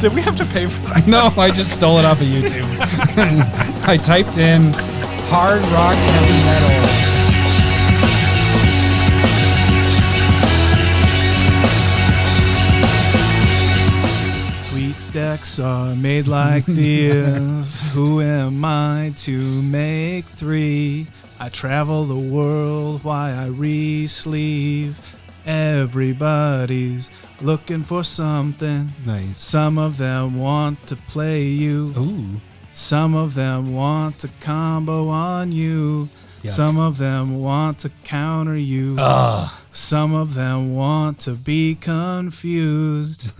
Did we have to pay for that? No, I just stole it off of YouTube. I typed in hard rock heavy metal. Sweet decks are made like these. Who am I to make three? I travel the world while I re-sleeve. Everybody's looking for something. Nice. Some of them want to play you. Ooh. Some of them want to combo on you. Yuck. Some of them want to counter you. Ugh. Some of them want to be confused.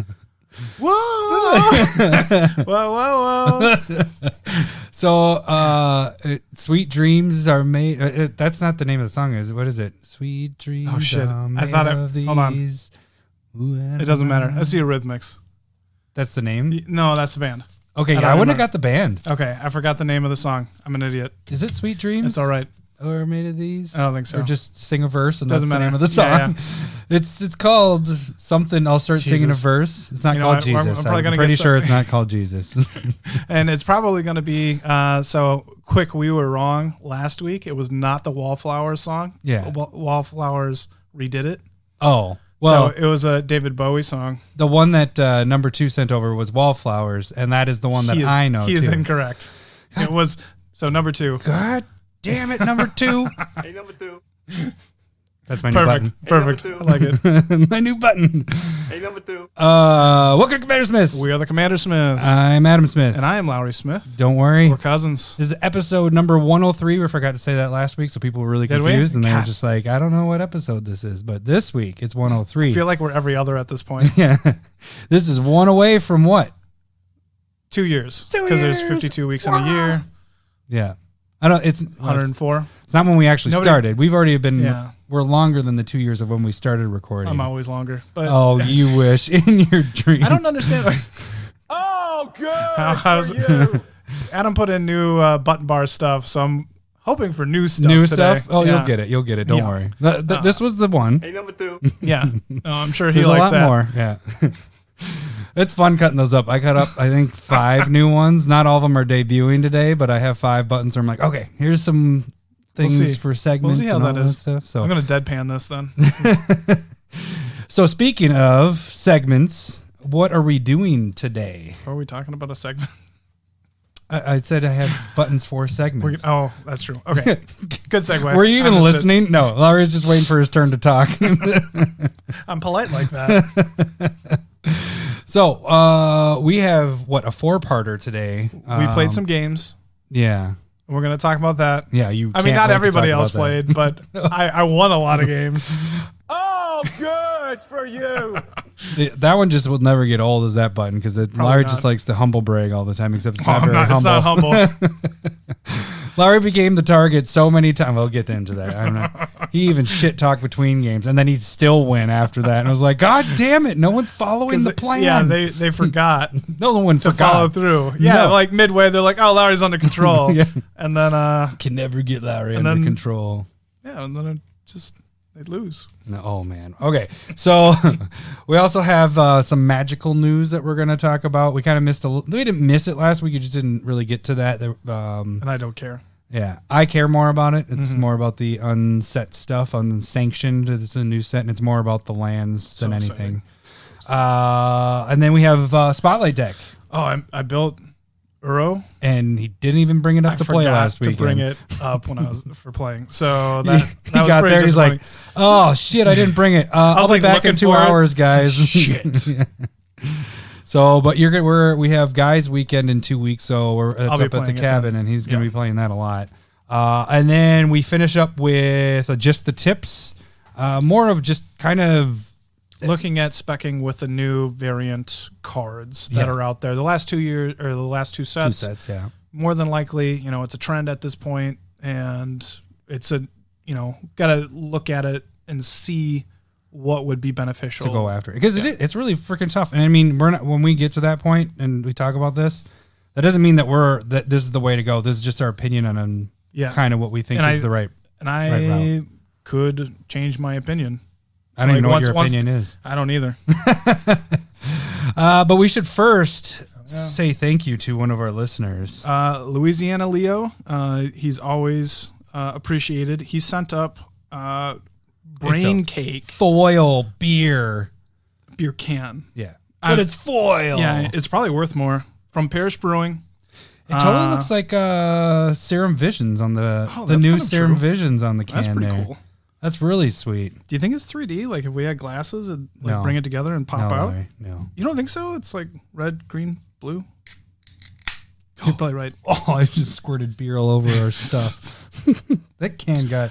Whoa! Whoa, whoa, whoa. So, Sweet Dreams are made. That's not the name of the song, is it? What is it? Sweet Dreams. Oh, shit. Are I thought it. made Hold on. of these. Ooh, It doesn't matter. That's the Eurythmics. That's the name? No, that's the band. Okay, don't I wouldn't have remember. got the band. Okay, I forgot the name of the song. I'm an idiot. Is it Sweet Dreams? It's all right. Or made of these? I don't think so. Or just sing a verse and Doesn't that's matter. the name of the song. Yeah, It's called something. I'll start singing a Jesus. verse. It's not You know called what? I'm Jesus. probably I'm gonna pretty get sure some- it's not called Jesus. And it's probably going to be, so quick, we were wrong last week. It was not the Wallflowers song. Yeah. Wallflowers redid it. Oh, well, So it was a David Bowie song. the one that number 2 sent over was Wallflowers, and that is the one that I know He is too. incorrect. It was, so number 2. God damn it, number 2. Hey, number 2. That's my new Perfect. Perfect. Hey, I like it. button. My new button. Hey, number 2. Welcome to CommanderSmiths. We are the CommanderSmiths. I'm Adam Smith. And I am Lowery Smith. Don't worry. We're cousins. This is episode number 103. We forgot to say that last week, so people were really Did we? confused, and they were God. just like, I don't know what episode this is, but this week it's 103. I feel like we're every other at this point. Yeah. This is one away from what? 2 years. 2 Because there's years. 52 weeks in a year. Yeah. I don't, it's 104. It's not when we actually Nobody- started. We've already been, Yeah. we're longer than the 2 years of when we started recording. I'm always longer. But Oh, you wish in your dream. I don't understand. Oh, good How's- for you. Adam put in new button bar stuff, so I'm hoping for new stuff New today. stuff? Oh, Yeah. you'll get it. You'll get it. Don't Yeah. worry. This was the one. Hey, number 2. Yeah. No, I'm sure he There's a likes lot that. more. Yeah. It's fun cutting those up. I cut up, I think, 5 new ones. Not all of them are debuting today, but I have 5 buttons where I'm like, okay, here's some things see. for segments We'll see how and all that that is. stuff. So, I'm going to deadpan this then. so speaking of segments, what are we doing today? Are we talking about a segment? I said I have buttons for segments. Oh, that's true. Okay. Good segue. Were you even Understood. listening? No, Larry's just waiting for his turn to talk. I'm polite like that. So, we have, what, a 4-parter today. We played some games. Yeah. We're going to talk about that. Yeah, you I mean, can't not wait to everybody talk else about that. played, but I won a lot of games. Oh, good for you. That one just will never get old as that button because Larry not. just likes to humble brag all the time, except it's Oh, not very it's not humble. humble. Larry became the target so many times. We'll get into that. I don't know. He even shit talked between games, and then he'd still win after that. And I was like, God damn it, no one's following the plan. Yeah, they forgot no one to forgot. follow through. Yeah, No. like midway, they're like, "Oh, Larry's under control," Yeah. and then Can never get Larry And under then- control. and then it just they lose. No, oh man. Okay, so we also have some magical news that we're going to talk about. We kind of missed we didn't miss it last week. You just didn't really get to that. And I don't care. Yeah, I care more about it. It's more about the unset stuff, unsanctioned. It's a new set, and it's more about the lands than anything. And then we have Spotlight Deck, Oh, I built Uro. and he didn't even bring it up I to play forgot last to week. bring it up when I was for playing. So He, that, he that was got pretty there. He's like, disappointing. "Oh shit, I didn't bring it. I'll was be like back in looking 2 for it. hours, guys." Shit. Yeah. So, but we have guys weekend in 2 weeks, so it's I'll up be at the playing it cabin, then. and he's gonna Yeah. be playing that a lot. And then we finish up with just the tips, more of just kind of Looking at specking with the new variant cards that Yeah. are out there. The last 2 years or the last 2 sets. 2 sets. Yeah. More than likely, it's a trend at this point, and it's got to look at it and see what would be beneficial To go after it, because it's really freaking tough. And I mean, we're not, when we get to that point and we talk about this, that doesn't mean that this is the way to go. This is just our opinion on kind of what we think is the right. And I route. could change my opinion. I don't even know Like, what your once- opinion is. I don't either. But we should first say thank you to one of our listeners. Louisiana Leo. He's always appreciated. He sent up brain cake foil beer can. Yeah, but it's foil. Yeah, it's probably worth more. From Parish Brewing. It totally looks like Serum Visions on the new Serum Visions on the can. That's pretty there. cool. That's really sweet. Do you think it's 3D? Like if we had glasses and No. bring it together and pop out? No. You don't think so? It's like red, green, blue? You're probably right. Oh, I just squirted beer all over our stuff. That can got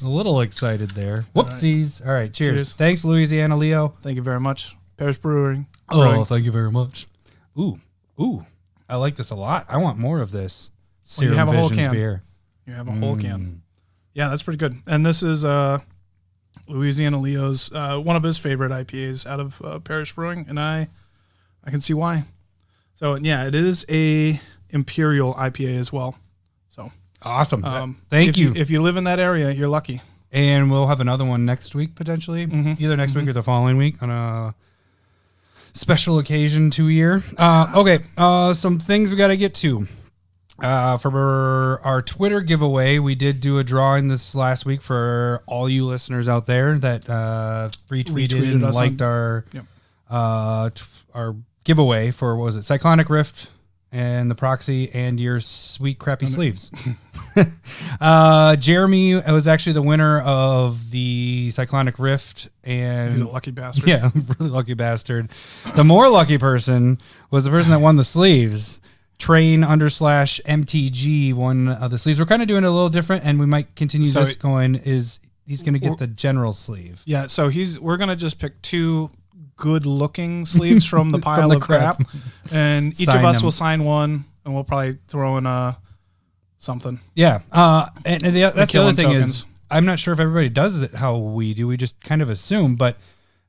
a little excited there. Whoopsies. All right, cheers. Thanks, Louisiana Leo. Thank you very much. Parish Brewing. Oh, thank you very much. Ooh. I like this a lot. I want more of this. Serum you have a whole Visions can. beer. You have a whole can. Yeah, that's pretty good. And this is Louisiana Leo's one of his favorite IPAs out of Parish Brewing, and I can see why. So yeah, it is a Imperial IPA as well. So awesome. Thank you. If you live in that area, you're lucky. And we'll have another one next week potentially, either next week or the following week on a special occasion 2 year. Okay, some things we got to get to. For our Twitter giveaway, we did do a drawing this last week for all you listeners out there that retweeted and liked our giveaway for, what was it, Cyclonic Rift and the Proxy and your sweet crappy sleeves. Jeremy was actually the winner of the Cyclonic Rift, and he's a lucky bastard. Yeah, really lucky bastard. The more lucky person was the person that won the sleeves. Train_MTG won the sleeves. We're kind of doing it a little different, and we might continue this going. He's going to get the general sleeve. Yeah, so we're going to just pick two good-looking sleeves from the pile of crap, and each of us will sign one, and we'll probably throw in something. Yeah, and that's the other thing tokens. is I'm not sure if everybody does it how we do. We just kind of assume, but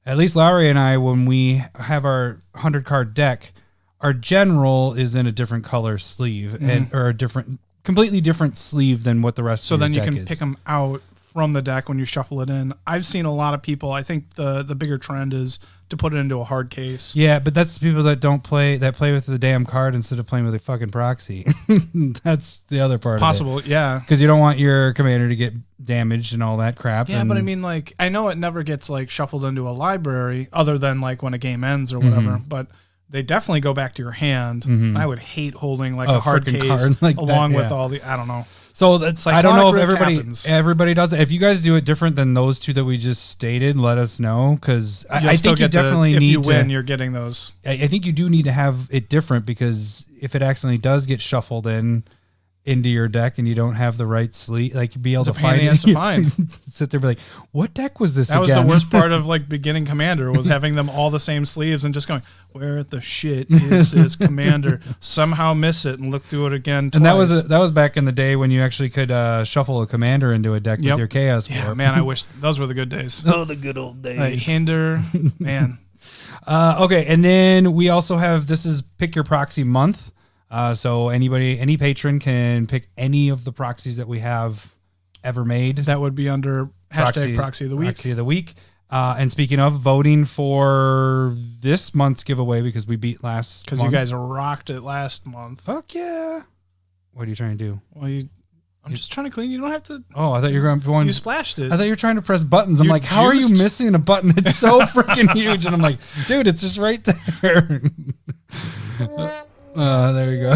at least Lowery and I, when we have our 100-card deck, our general is in a different color sleeve or a completely different sleeve than what the rest of the deck is. So then you can pick them out from the deck when you shuffle it in. I've seen a lot of people. I think the bigger trend is to put it into a hard case. Yeah, but that's people that play with the damn card instead of playing with a fucking proxy. That's the other part. Possible, of it. Yeah. Because you don't want your commander to get damaged and all that crap. Yeah, but I mean, like, I know it never gets like shuffled into a library other than like when a game ends or whatever, but they definitely go back to your hand. I would hate holding like a hard case card like along with all the, I don't know. So that's, I don't know if everybody does it. If you guys do it different than those two that we just stated, let us know. Because I think you definitely need to. If you win, you're getting those. I think you do need to have it different, because if it accidentally does get shuffled into your deck and you don't have the right sleeve, like be able to find it. Sit there and be like, what deck was this again? That was the worst part of like beginning Commander, was having them all the same sleeves and just going, where the shit is this Commander? Somehow miss it and look through it again twice. And that was back in the day when you actually could shuffle a Commander into a deck with your Chaos Warp. Yeah, man, I wish those were the good days. Oh, the good old days. Like Hinder, man. Okay, and then we also have, this is Pick Your Proxy month. So any patron can pick any of the proxies that we have ever made. That would be under hashtag Proxy of the Week. Proxy of the Week. And speaking of, voting for this month's giveaway, because we beat last month. Because you guys rocked it last month. Fuck yeah. What are you trying to do? Well, I'm just trying to clean. You don't have to. Oh, I thought you were going. You splashed it. I thought you were trying to press buttons. I'm like, how are you missing a button? It's so freaking huge. And I'm like, dude, it's just right there. There you go.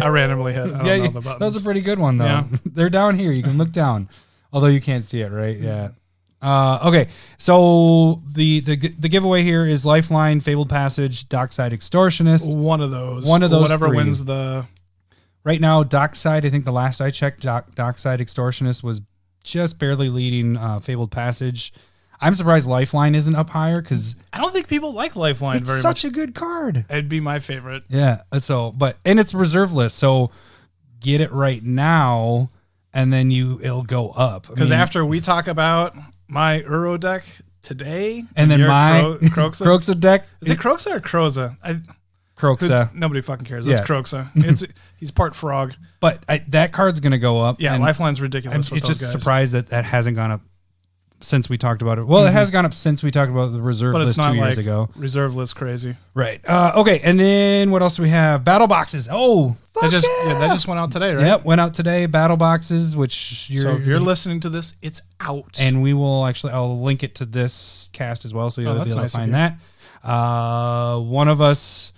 I randomly hit. I don't know the buttons. That was a pretty good one, though. Yeah. They're down here. You can look down. Although you can't see it, right? Yeah. Okay. So the giveaway here is Lifeline, Fabled Passage, Dockside Extortionist. One of those. Whatever three. Wins the... Right now, Dockside, I think the last I checked, Dockside Extortionist was just barely leading Fabled Passage. I'm surprised Lifeline isn't up higher, because I don't think people like Lifeline very much. It's such a good card. It'd be my favorite. Yeah. So, and it's reserve list, so get it right now, and then it'll go up. Because after we talk about my Euro deck today, and then my Croxa deck, is it Croxa or Croza? Croxa. Nobody fucking cares. It's Croxa. He's part frog. But that card's gonna go up. Yeah, Lifeline's ridiculous. I'm just surprised that hasn't gone up since we talked about it. Well, it has gone up since we talked about the reserve But it's list not 2 years like ago. reserve list crazy. Right. Okay. And then what else do we have? Battle boxes. Oh, That just went out today, right? Yep, went out today. Battle boxes, which So if you're listening to this, it's out. and we will I'll link it to this cast as well, so you'll be able nice to of find you. that. One of us,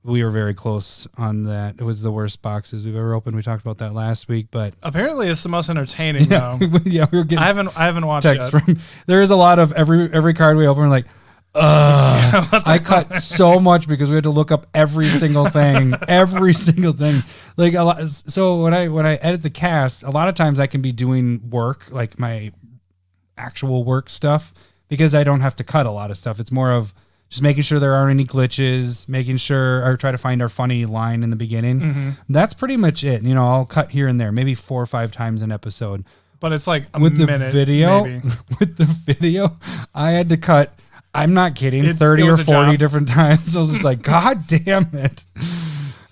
we were very close on that. It was the worst boxes we've ever opened. We talked about that last week, but Apparently, it's the most entertaining. Though. yeah, we were getting I haven't watched texts yet. from. There is a lot of every card we open. We're like, I cut so much because we had to look up every single thing, Like a lot. So when I edit the cast, a lot of times I can be doing work, like my actual work stuff, because I don't have to cut a lot of stuff. It's more of just making sure there aren't any glitches, making sure, or try to find our funny line in the beginning. That's pretty much it. You know, I'll cut here and there, maybe 4 or 5 times an episode. But it's like a With minute, the video, maybe. with the video, I had to cut. I'm not kidding. 30 it or was a 40 job. different times. So I was just like, God damn it.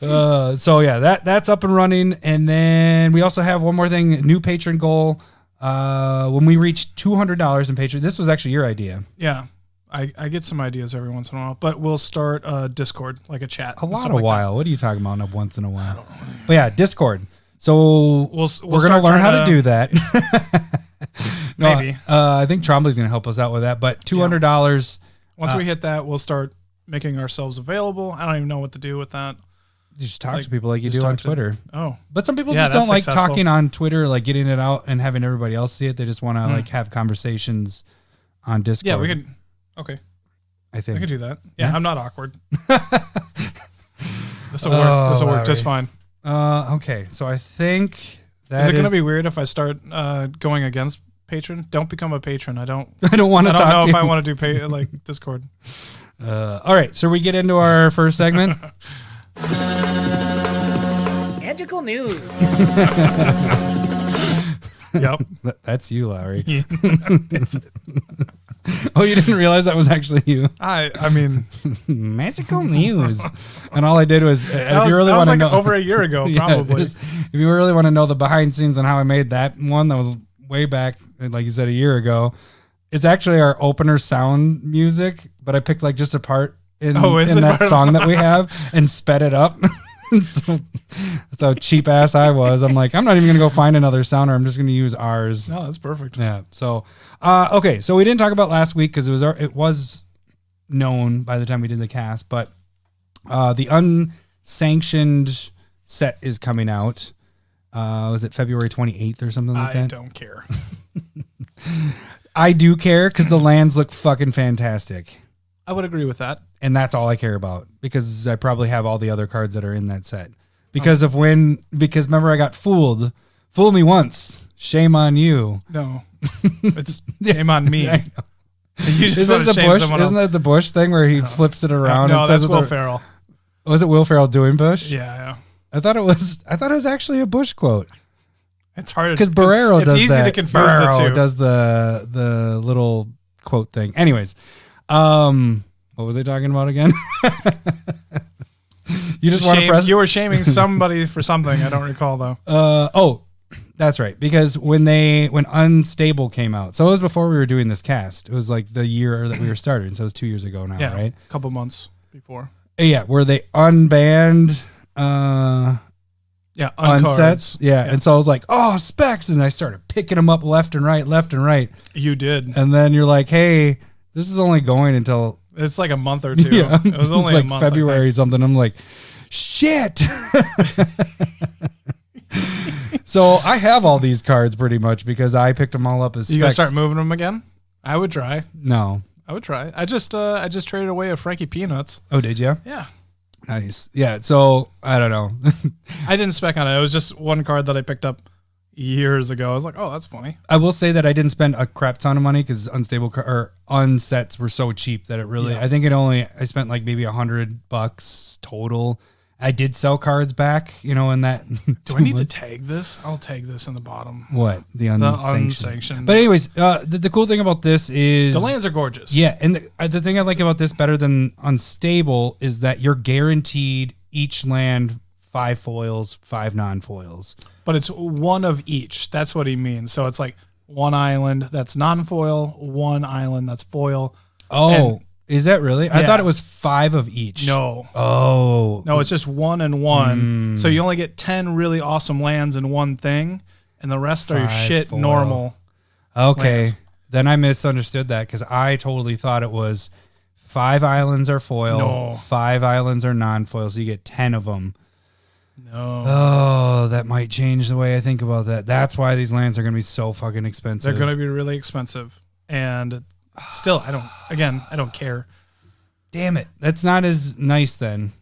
So yeah, that's up and running. And then we also have one more thing, new patron goal. When we reach $200 in patron, this was actually your idea. Yeah. I get some ideas every once in a while, but we'll start Discord, like a chat. A and lot stuff of like while. What are you talking about? Once in a while. But yeah, Discord. So We'll we're going to start learn how trying to do that. No, Maybe. I think Trombley's going to help us out with that. But $200. Once we hit that, we'll start making ourselves available. I don't even know what to do with that. You just talk to people like you just do on talk to- Twitter. Oh, But some people Yeah, just don't that's like successful. talking on Twitter, like getting it out and having everybody else see it. They just want to like have conversations on Discord. yeah, we could. Okay, I think. we could do that. Yeah, Yeah. I'm not awkward. This will work. This will work just Larry. fine. Okay, so I think that Is it going to be weird if I start going against patron? Don't become a patron. I don't. I don't want I to don't talk know to if you. I want to do like Discord. All right, so we get into our first segment. Magical news. Yep. That's you, Lowery. Oh, you didn't realize that was actually you. I mean, Magical news. And all I did was, if that was, you really that was want to like know, over a year ago, Yeah, probably. if you really want to know the behind scenes on how I made that one, that was way back, like you said, a year ago. It's actually our opener sound music, but I picked like just a part in that song that we have and sped it up. So that's how cheap ass I was. I'm like, I'm not even gonna go find another sounder. I'm just gonna use ours. No, that's perfect. Yeah. So, okay. So we didn't talk about last week because it was known by the time we did the cast, but the unsanctioned set is coming out. Was it February 28th or something like I that? don't care. I do care because the lands look fucking fantastic. I would agree with that. And that's all I care about because I probably have all the other cards that are in that set. Because remember I got fooled. Fool me once. Shame on you. No, it's shame on me. I know. You just Isn't want to the shame Bush? someone Isn't else. that the Bush thing where he flips it around? No, and that's says Will Ferrell. Was it Will Ferrell doing Bush? Yeah. I thought it was actually a Bush quote It's hard because Barrero it's does easy that. to confuse Barrero the two. does the little quote thing. Anyways, what was I talking about again? You just want to press. You were shaming somebody for something. I don't recall though. Oh, that's right. Because when Unstable came out, so it was before we were doing this cast. It was like the year that we were starting. So it was 2 years ago now, Yeah, right? a couple months before. Yeah, where they unbanned Yeah, unsets. Yeah. And so I was like, oh, specs. And I started picking them up left and right. You did. And then you're like, hey, this is only going until It's like a month or two. yeah, It was only like a month. I February think. something. I'm like, shit. So I have all these cards pretty much because I picked them all up as You gonna specs. start moving them again? I would try. No. I would try. I just traded away a Frankie Peanuts. Oh, did you? Yeah. Nice. Yeah. So I don't know. I didn't spec on it. It was just one card that I picked up years ago. I was like, oh, that's funny. I will say that I didn't spend a crap ton of money because unsets were so cheap that it really. Yeah. I think I spent like maybe $100 total. I did sell cards back, in that. Do I need to tag this? I'll tag this in the bottom. What the The unsanctioned? unsanctioned. But anyways, the cool thing about this is the lands are gorgeous. Yeah, and the thing I like about this better than Unstable is that you're guaranteed each land 5 foils, 5 non-foils. But it's one of each. That's what he means. So it's like one island that's non-foil, one island that's foil. Oh, And- is that really? I Yeah. thought it was 5 of each. No. Oh. No, it's just 1 and 1. So you only get 10 really awesome lands in one thing, and the rest are your 5 shit foil. normal. Okay. lands. Then I misunderstood that because I totally thought it was 5 islands are foil, No. 5 islands are non-foil, so you get 10 of them. No. Oh, that might change the way I think about that. That's why these lands are going to be so fucking expensive. They're going to be really expensive. And still, I don't care. Damn it. That's not as nice then.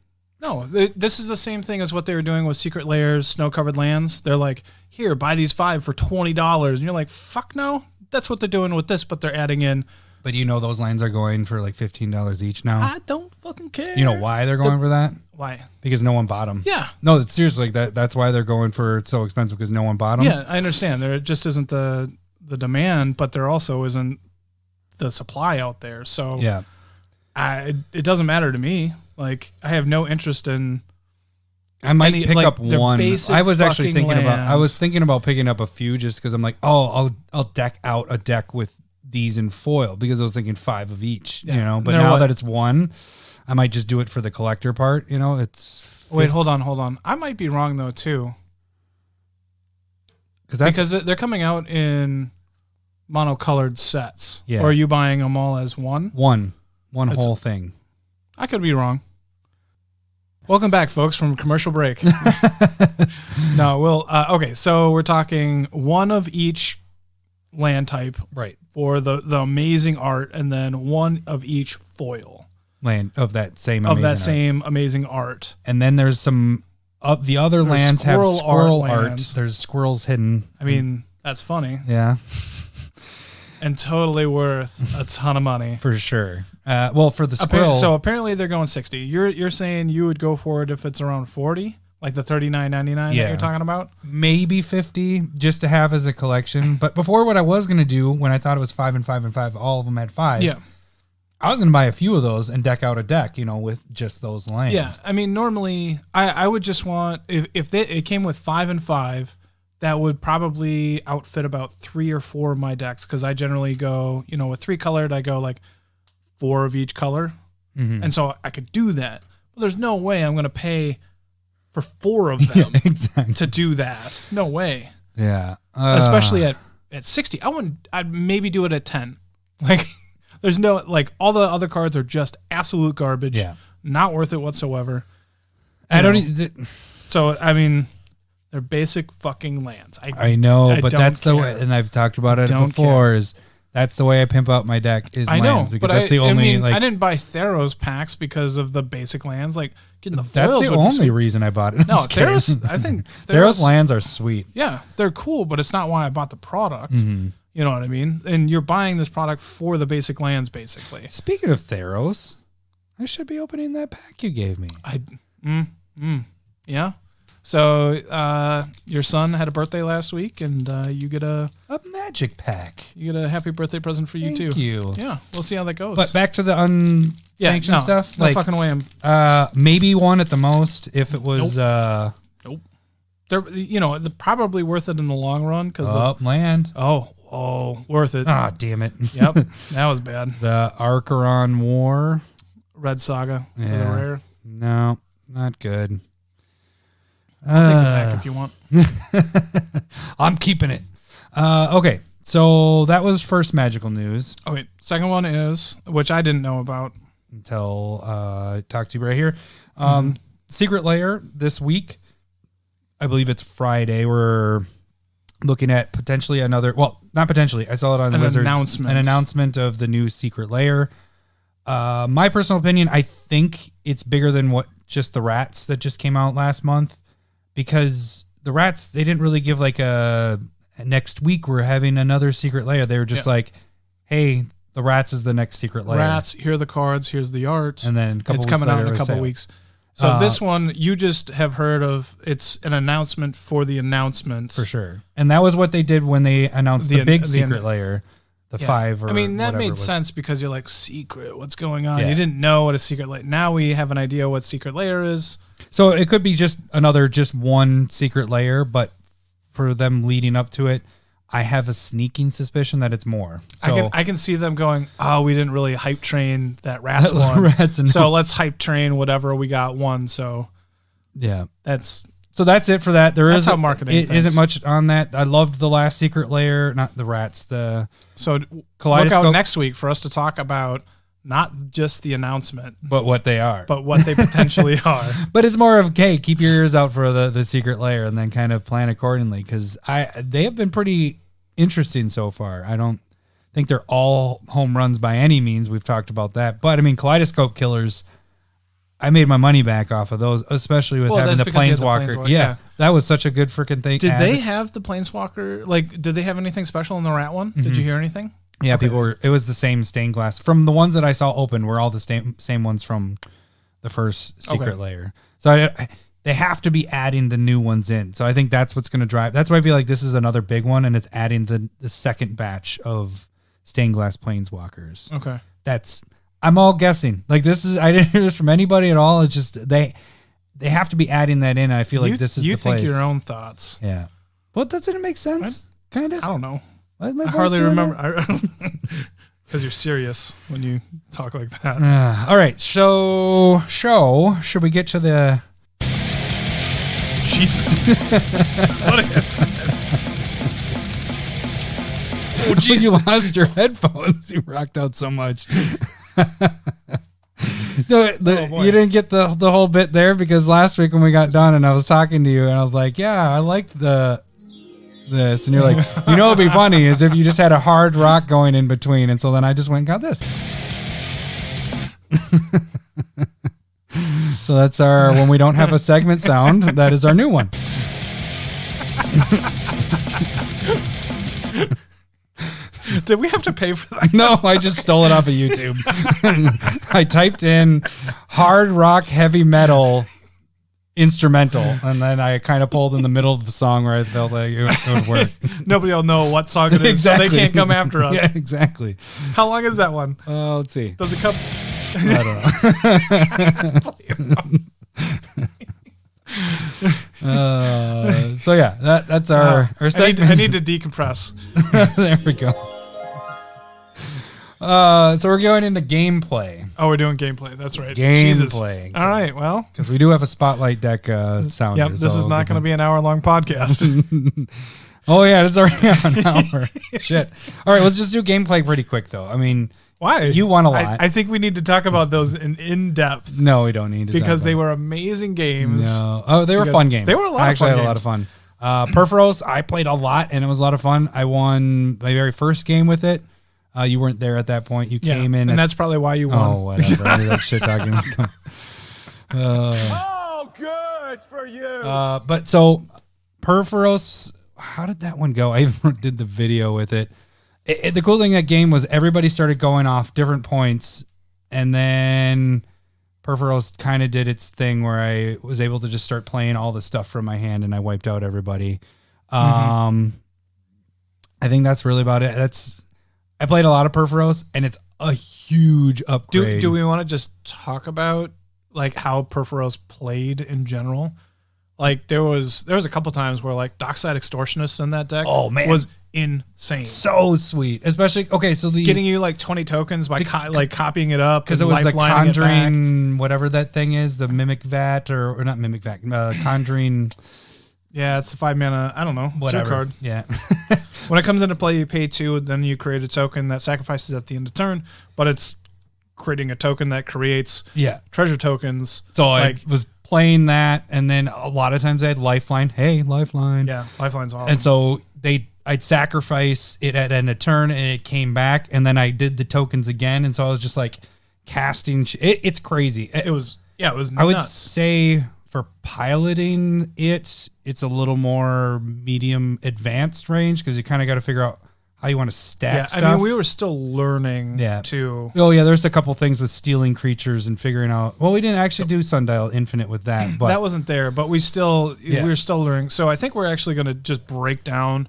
No, this is the same thing as what they were doing with Secret Lairs, snow-covered lands. They're like, here, buy these 5 for $20. And you're like, fuck no. That's what they're doing with this, but they're adding in. But you know those lands are going for like $15 each now. I don't fucking care. You know why they're going for that? Why? Because no one bought them. Yeah. No, it's seriously, that's why they're going for it's so expensive because no one bought them. Yeah, I understand. There just isn't the demand, but there also isn't the supply out there. So Yeah. it doesn't matter to me. Like, I have no interest in. I might Any, pick like, up they're one. basic I was actually fucking thinking about. I lands. was thinking about picking up a few just because I'm like, oh, I'll deck out a deck with these in foil because I was thinking 5 of each. Yeah. You know, but They're now what? that it's one, I might just do it for the collector part. You know, it's Wait, hold on. I might be wrong though too, because they're coming out in monocolored sets. Yeah. Or are you buying them all as one? one It's- whole thing. I could be wrong. Welcome back, folks, from commercial break. No, okay, so we're talking 1 of each land type Right. for the amazing art, and then 1 of each foil Land of that same of amazing that art. same amazing art. And then there's some of the other There's lands have squirrel squirrel art art. lands. There's squirrels hidden. I mean, that's funny Yeah, and totally worth a ton of money. for sure. Well, for the squirrel, So apparently they're going 60. You're saying you would go for it if it's around 40, like the $39.99 that Yeah. you're talking about? maybe 50 just to have as a collection. But before, what I was going to do when I thought it was 5 and 5 and 5, all of them had 5. Yeah. I was going to buy a few of those and deck out a deck, with just those lands. Yeah, I mean, normally I would just want if it came with 5 and 5, that would probably outfit about 3 or 4 of my decks because I generally go, with 3 colored, I go like 4 of each color, and so I could do that. But there's no way I'm going to pay for 4 of them exactly. to do that. No way, Yeah, especially at 60. I'd maybe do it at 10. Like, there's no all the other cards are just absolute garbage. Yeah. Not worth it whatsoever. I don't. know. So, I mean, they're basic fucking lands. I know, I but don't that's the care. way, and I've talked about it Don't before. care. Is that's the way I pimp out my deck is I know, lands because but that's the only I didn't buy Theros packs because of the basic lands. Like, getting the that's foils the would be only sweet. reason I bought it. No, I'm just kidding. Theros. I think Theros lands are sweet. Yeah, they're cool, but it's not why I bought the product. Mm-hmm. You know what I mean? And you're buying this product for the basic lands, basically. Speaking of Theros, I should be opening that pack you gave me. Yeah. So your son had a birthday last week, and you get a magic pack. happy birthday present for you Thank too. you. Yeah, we'll see how that goes. But back to the unsanctioned stuff. No fucking way. Maybe 1 at the most if it was Nope. They're they're probably worth it in the long run because land. worth it. Ah, damn it. Yep, that was bad. The Archeron War. Red Saga for the Yeah. rare. No, not good. I'll take it back if you want. I'm keeping it. Okay, so that was first magical news Okay, second one is, which I didn't know about. until I talked to you right here. Secret Lair this week. I believe it's Friday. We're looking at potentially another. Well, not potentially. I saw it on An Wizards. announcement. An announcement of the new Secret Lair. My personal opinion, I think it's bigger than what just the rats that just came out last month, because the rats, they didn't really give like a next week we're having another Secret Lair. They were just like, hey, the rats is the next Secret Lair. Rats, here are the cards, here's the art. And then a couple it's weeks coming out later, in a it was couple sale. weeks. So this one, you just have heard of, it's an announcement for the announcement. For sure. And that was what they did when they announced the big Secret Lair, the Yeah. 5 or I mean, that whatever it made was. sense because you're like, secret, what's going on? Yeah. You didn't know what a Secret Lair. Now we have an idea what Secret Lair is. So it could be just one Secret Lair, but for them leading up to it, I have a sneaking suspicion that it's more. So I can see them going, oh, we didn't really hype train that rats one. Rats so let's hype train whatever we got one. So yeah, that's it for that. There that's is how marketing it isn't much on that. I loved the last Secret Lair, not the rats, the look out next week for us to talk about not just the announcement, but what they are, but what they potentially are. But it's more of, hey, keep your ears out for the Secret Lair and then kind of plan accordingly, because they have been pretty interesting so far. I don't think they're all home runs by any means. We've talked about that, but I mean, Kaleidoscope Killers, I made my money back off of those, especially with having the Planeswalker. Yeah, that was such a good freaking thing. Did they have the Planeswalker? Like, did they have anything special in the rat one? Did you hear anything? Yeah, okay. It was the same stained glass. From the ones that I saw open were all the same ones from the first Secret Lair. So they have to be adding the new ones in. So I think that's what's going to drive. That's why I feel like this is another big one, and it's adding the second batch of stained glass Planeswalkers. Okay. I'm all guessing. Like, I didn't hear this from anybody at all. It's just they have to be adding that in. I feel like this is the place. You think your own thoughts. Yeah. Well, doesn't it make sense? Kind of. I don't know. I hardly remember. Because you're serious when you talk like that. All right. So, should we get to the... Jesus. What is this? Oh, Jesus. You lost your headphones. You rocked out so much. You didn't get the whole bit there, because last week when we got done and I was talking to you and I was like, yeah, I liked this, and you're like, what'd be funny is if you just had a hard rock going in between, and so then I just went and got this. So that's our, when we don't have a segment sound, that is our new one. Did we have to pay for that? No, I just stole it off of YouTube. I typed in hard rock heavy metal instrumental, and then I kind of pulled in the middle of the song where I felt like it would work. Nobody will know what song it is, exactly. So they can't come after us. Yeah, exactly. How long is that one? Let's see. Does it come? I don't know. So yeah, that's our segment. I need to decompress. There we go. So we're going into gameplay. Oh, we're doing gameplay. That's right. Gameplay. Jesus. All right. Well, because we do have a spotlight deck sound. Yep. This is not going to be an hour-long podcast. Oh yeah, it's already an hour. Shit. All right, let's just do gameplay pretty quick though. I mean, why? You won a lot. I think we need to talk about those in depth. No, we don't need to, because they were amazing games. No. Oh, they were fun games. They were a lot of fun. I had a lot of fun. Perforos, I played a lot and it was a lot of fun. I won my very first game with it. You weren't there at that point. You came in, and that's probably why you won. Oh, whatever. I knew that shit talking was coming. Oh, good for you. But so Perforos, how did that one go? I even did the video with it. The cool thing in that game was everybody started going off different points, and then Perforos kind of did its thing where I was able to just start playing all the stuff from my hand, and I wiped out everybody. I think that's really about it. I played a lot of Perforos, and it's a huge upgrade. Do we want to just talk about like how Perforos played in general? Like there was a couple times where like Dockside Extortionist in that deck was insane. So sweet. Especially, okay, so getting you like 20 tokens by copying it up. Because it was the Conjuring, whatever that thing is, the Mimic Vat, or not Mimic Vat, Conjuring. Yeah, it's the 5 mana, I don't know, whatever card. Yeah. When it comes into play, you pay 2, then you create a token that sacrifices at the end of turn, but it's creating a token that creates treasure tokens. So I was playing that, and then a lot of times I had Lifeline. Hey, Lifeline. Yeah, Lifeline's awesome. And so I'd sacrifice it at end of turn, and it came back, and then I did the tokens again, and so I was just like casting. It's crazy. It was nuts. I would say for piloting it's a little more medium advanced range, because you kind of got to figure out how you want to stack stuff. I mean, we were still learning too. Oh yeah, there's a couple things with stealing creatures and figuring out. Well, we didn't actually do Sundial Infinite with that, but that wasn't there. But we were still learning. So I think we're actually going to just break down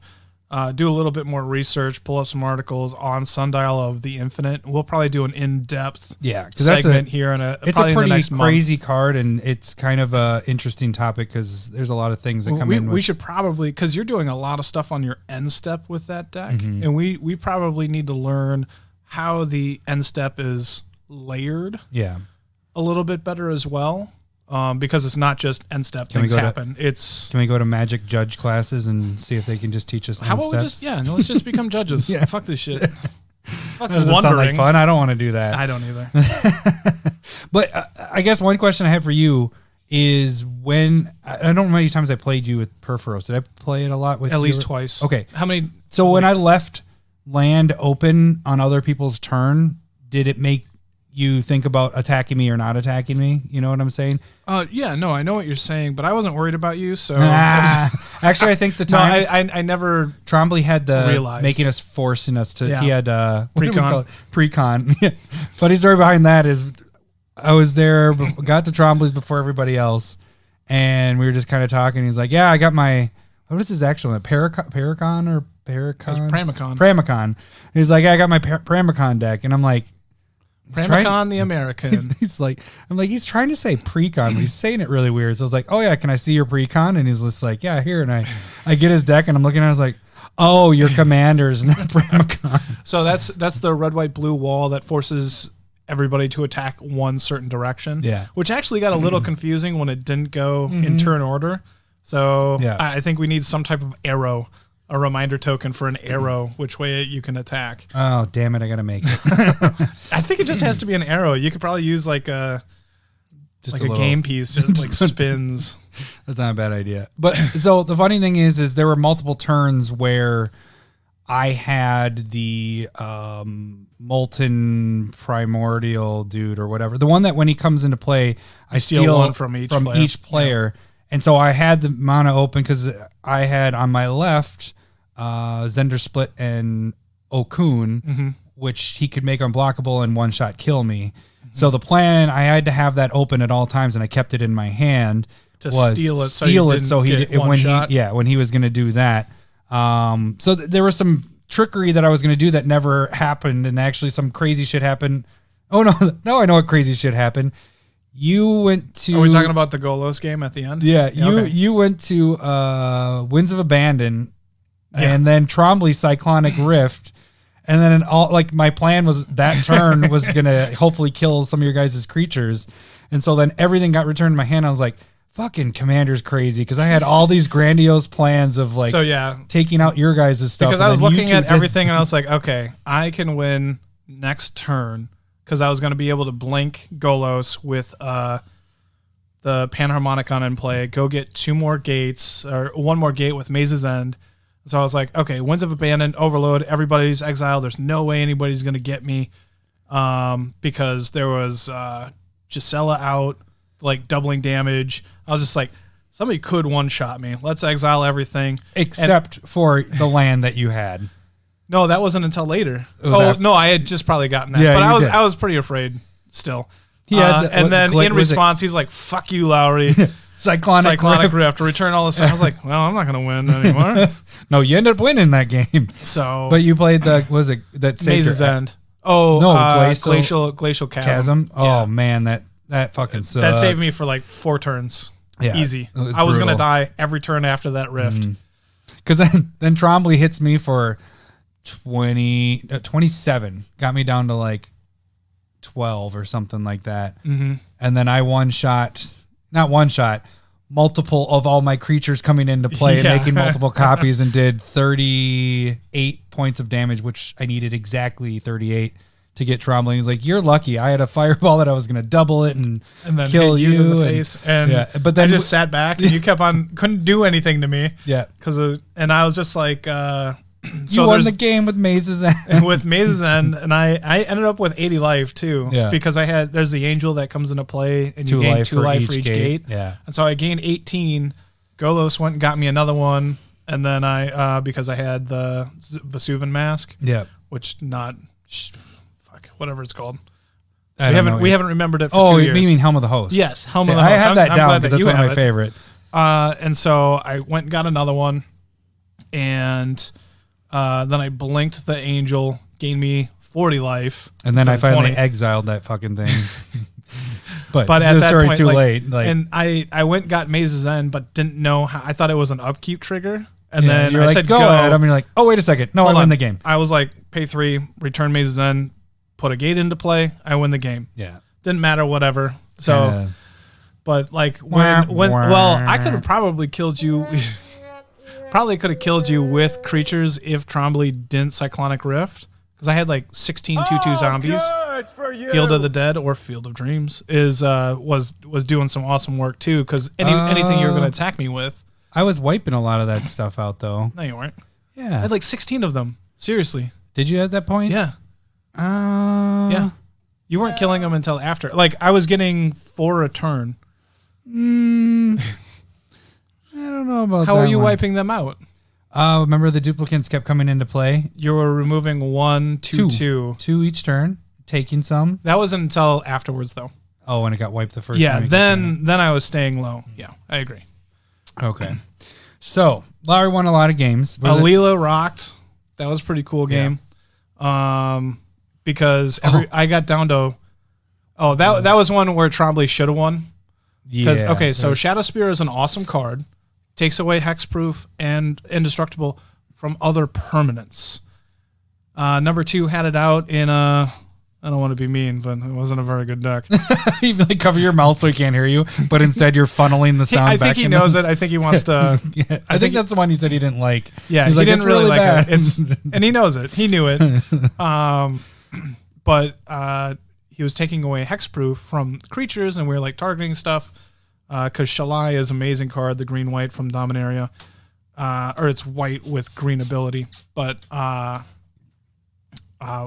do a little bit more research, pull up some articles on Sundial of the Infinite. We'll probably do an in-depth segment here it's a pretty crazy card, and it's kind of a interesting topic because there's a lot of things that come in. We should probably, because you're doing a lot of stuff on your end step with that deck, and we probably need to learn how the end step is layered a little bit better as well. Because it's not just end step things happen. Can we go to Magic Judge classes and see if they can just teach us? How about we just let's just become judges. Fuck this shit. Fuck does it sound like fun? I don't want to do that. I don't either. But I guess one question I have for you is when I don't know how many times I played you with Perforos. Did I play it a lot with at least twice? Okay, how many? So when I left land open on other people's turn, did it make you think about attacking me or not attacking me? You know what I'm saying? Yeah, no, I know what you're saying, but I wasn't worried about you. So actually, I think the time I never. Trombley had making us, forcing us to. He had precon. Funny story behind that is, I was there, got to Trombley's before everybody else, and we were just kind of talking. He's like, "Yeah, I got my what is his actual name? Paracon or Paracon? Pramicon. Pramicon." He's like, "Yeah, I got my Pramicon deck," and I'm like. Pramicon the American. He's like, I'm like, he's trying to say precon, but he's saying it really weird. So I was like, oh yeah, can I see your precon? And he's just like, yeah, here. And I get his deck and I'm looking at it, I was like, oh, your commander's not Pramicon. So that's the red, white, blue wall that forces everybody to attack one certain direction. Yeah. Which actually got a little confusing when it didn't go in turn order. So I think we need some type of arrow. A reminder token for an arrow, which way you can attack. Oh, damn it. I got to make it. I think it just has to be an arrow. You could probably use like a game piece, just like spins. That's not a bad idea. But so the funny thing is there were multiple turns where I had the molten primordial dude or whatever. The one that when he comes into play, I steal one from each player. Yeah. And so I had the mana open because I had on my left Zender Split and Okun, which he could make unblockable and one shot kill me. So the plan, I had to have that open at all times, and I kept it in my hand to steal it. So when he was going to do that. So there was some trickery that I was going to do that never happened, and actually some crazy shit happened. Oh no! Now I know what crazy shit happened. You went to. Are we talking about the Golos game at the end? Yeah, you went to Winds of Abandon, and then Trombley Cyclonic Rift, and then my plan was that turn was gonna hopefully kill some of your guys' creatures, and so then everything got returned to my hand. I was like, "Fucking Commander's crazy," because I had all these grandiose plans of taking out your guys' stuff. Because I was looking at everything and I was like, okay, I can win next turn. Because I was going to be able to blink Golos with the Panharmonicon in play, go get two more gates, or one more gate with Maze's End. So I was like, okay, Winds of Abandon, Overload, everybody's exiled. There's no way anybody's going to get me because there was Gisela out, like doubling damage. I was just like, somebody could one-shot me. Let's exile everything. Except for the land that you had. No, that wasn't until later. No, I had just probably gotten that. Yeah, but I was pretty afraid still. And then in response, he's like, fuck you, Lowery. Cyclonic Rift. Return all this stuff. I was like, well, I'm not going to win anymore. No, you ended up winning that game. So, but you played that Maze's End. Oh, no, Glacial Chasm. Oh, yeah. Man, that fucking sucked. That saved me for like 4 turns. Yeah, easy. I was going to die every turn after that Rift. Because then Trombley hits me for 27, got me down to like 12 or something like that. And then I multiple of all my creatures coming into play and making multiple copies and did 38 points of damage, which I needed exactly 38 to get Trombley. He's like, you're lucky. I had a fireball that I was going to double it and then kill you in the face. But then I just sat back and you kept on, couldn't do anything to me. Yeah. And I was just like, you won the game with Maze's End. With Maze's End, and I ended up with 80 life too. Yeah. Because there's the angel that comes into play, and you gain 2 life for each gate. Yeah. And so I gained 18. Golos went and got me another one, and then I because I had the Vesuvian mask. Yeah. Which whatever it's called. We haven't remembered it for 2 years. You mean Helm of the Host? Yes, Helm of the Host. I have that down because that's one of my favorite. And so I went and got another one, and Then I blinked the angel, gained me 40 life. And then I finally 20. exiled that fucking thing. but at that already point, too like, late. Like, and I went and got Maze's End, but didn't know how. I thought it was an upkeep trigger. And yeah, then you're I like, said go ahead. And you're like, oh, wait a second. No, I win the game. I was like, pay 3, return Maze's End, put a gate into play. I win the game. Yeah. Didn't matter, whatever. So, Kinda. but like well, I could have probably killed you. Probably could have killed you with creatures if Trombley didn't Cyclonic Rift. Because I had like 16 2/2 zombies. Good for you. Field of the Dead or Field of Dreams was doing some awesome work too. Because anything you were going to attack me with. I was wiping a lot of that stuff out, though. No, you weren't. I Yeah. had like 16 of them. Seriously. Did you at that point? Yeah. Yeah. You weren't killing them until after. Like, I was getting 4 a turn. I don't know about that. How are you one. wiping them out? Remember the duplicates kept coming into play? You were removing 1, 2, 2. 2 each turn, taking some. That wasn't until afterwards, though. Oh, and it got wiped the first Yeah, time. then I was staying low. Yeah, I agree. Okay. So, Lowery won a lot of games. Alila rocked. That was a pretty cool game. Because I got down to... Oh, that was one where Trombley should have won. Because, okay, so Shadow Spear is an awesome card. Takes away hexproof and indestructible from other permanents. Number 2 had it out in a... I don't want to be mean, but it wasn't a very good deck. You like cover your mouth so he can't hear you, but instead you're funneling the sound back. I think he knows it. I think he wants to... Yeah, I think that's the one he said he didn't like. Yeah, he's he like, didn't "It's really like bad." it. And he knows it. He knew it. But he was taking away hexproof from creatures, and we were like targeting stuff because Shalai is an amazing card, the green-white from Dominaria. Or it's white with green ability. But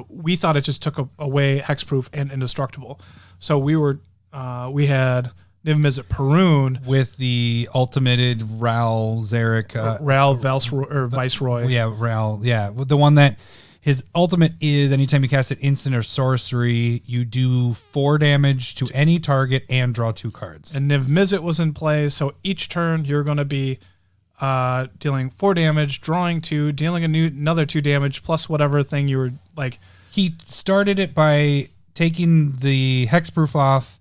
we thought it just took away hexproof and indestructible. So we had Niv Mizzet Perun with the ultimated Ral Zarek. Ral Viceroy. Yeah, Ral. Yeah, the one that his ultimate is anytime you cast an instant or sorcery, you do 4 damage to any target and draw 2 cards. And Niv Mizzet was in play, so each turn you're going to be dealing 4 damage, drawing 2, dealing another 2 damage, plus whatever thing you were like. He started it by taking the hexproof off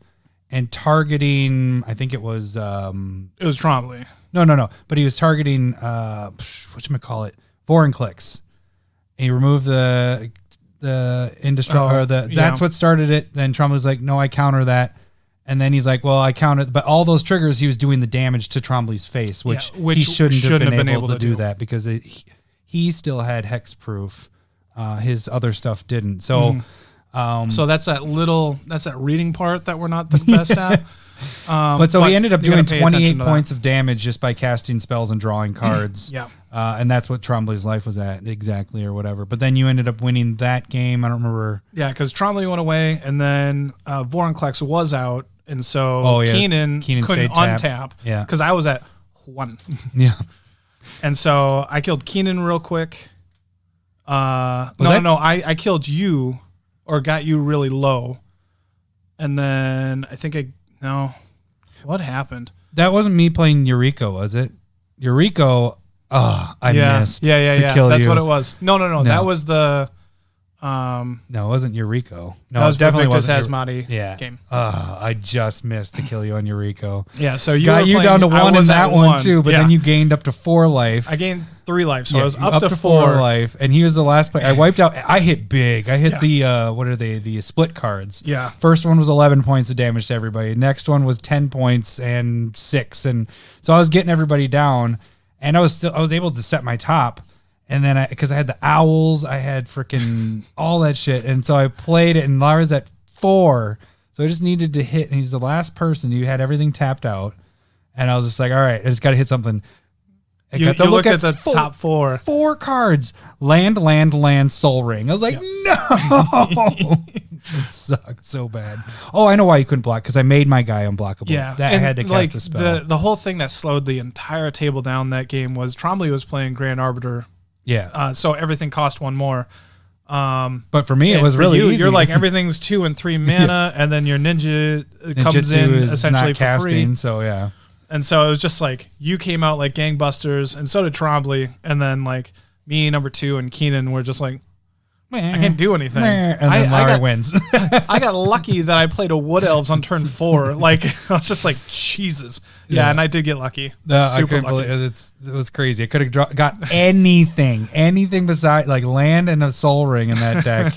and targeting, I think it was... It was Trombley. No. But he was targeting, whatchamacallit, Vorinclex. And he removed the indestructible, that's what started it. Then Trump was like, no, I counter that. And then he's like, well, I counted, but all those triggers, he was doing the damage to Trombley's face, which he shouldn't have been able to do that because he still had hexproof. His other stuff didn't. So, so that's that reading part that we're not the best at. But he ended up doing 28 points of damage just by casting spells and drawing cards. Yeah. And that's what Trombley's life was at exactly or whatever. But then you ended up winning that game. I don't remember. Yeah, because Trombley went away and then Vorinclex was out. And so Keenan couldn't untap. Yeah. Because I was at 1. Yeah. And so I killed Keenan real quick. I killed you or got you really low. And then I think what happened? That wasn't me playing Eureka, was it? Eureka, I missed. Yeah. Kill That's you. what it was. No. That was the... no, it wasn't Eureka. No, that was definitely Victus wasn't. Asmati game. I just missed to kill you on Eureka. Yeah, so you got you down to 1 in that one too, but then you gained up to 4 life. I gained 3 life, so I was up to 4 life, and he was the last player. I wiped out. I hit big. I hit the what are they? The split cards. Yeah. First one was 11 points of damage to everybody. Next one was 10 points and 6, and so I was getting everybody down, and I was able to set my top. And then because I had the owls, I had freaking all that shit. And so I played it, and Lara's at 4. So I just needed to hit, and he's the last person. You had everything tapped out. And I was just like, all right, I just got to hit something. You looked at the top 4. 4 cards. Land, Soul Ring. I was like, no. It sucked so bad. Oh, I know why you couldn't block, because I made my guy unblockable. Yeah. I had to cast a spell. The whole thing that slowed the entire table down that game was Trombley was playing Grand Arbiter. Yeah. So everything cost 1 more. But for me, it was really easy. You're like, everything's 2 and 3 mana, and then your ninja comes in essentially for free. So, yeah. And so it was just like, you came out like gangbusters, and so did Trombley. And then, like, me, number 2, and Keenan were just like, I can't do anything. And then Lowery wins. I got lucky that I played a Wood Elves on turn 4. Like, I was just like, Jesus. Yeah, and I did get lucky. Super lucky. It was crazy. I could have got anything besides like land and a Soul Ring in that deck.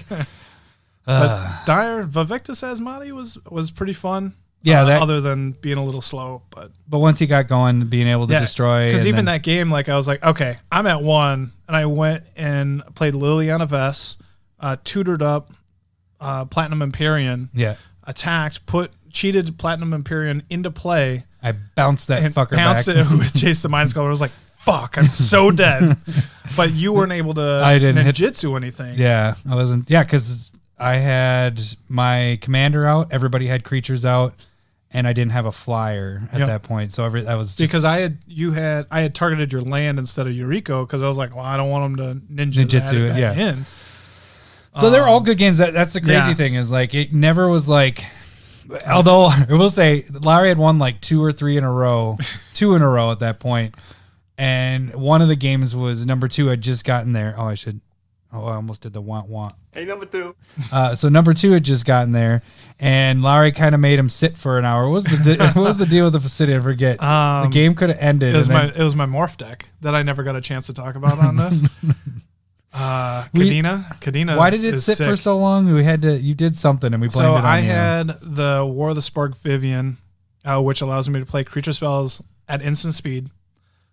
But Dire Vivictus Asmati was pretty fun. Yeah, other than being a little slow, but once he got going, being able to destroy, because even that game, like I was like, okay, I'm at 1, and I went and played Liliana Vess, tutored up Platinum Empyrean, attacked, cheated Platinum Empyrean into play. I bounced that fucker bounced back. It with Chase the Mind Sculptor. I was like, fuck, I'm so dead. But you weren't able to ninjutsu anything. Yeah, I wasn't. Yeah, because I had my commander out, everybody had creatures out, and I didn't have a flyer at that point. So that was just, because I had targeted your land instead of Yuriko, because I was like, well, I don't want them to ninjutsu it in. So they're all good games. That's the crazy thing is like it never was like. Although I will say Larry had won like 2 or 3 in a row, 2 in a row at that point, and one of the games was number 2 had just gotten there. I almost did the want. Hey, number 2. So number 2 had just gotten there, and Larry kind of made him sit for an hour. What was the deal with the facility? I forget. The game could have ended. It was my morph deck that I never got a chance to talk about on this. Kadena. Why did it sit for so long? You did something, and we blamed it on you. So I had the War of the Spark Vivian, which allows me to play creature spells at instant speed.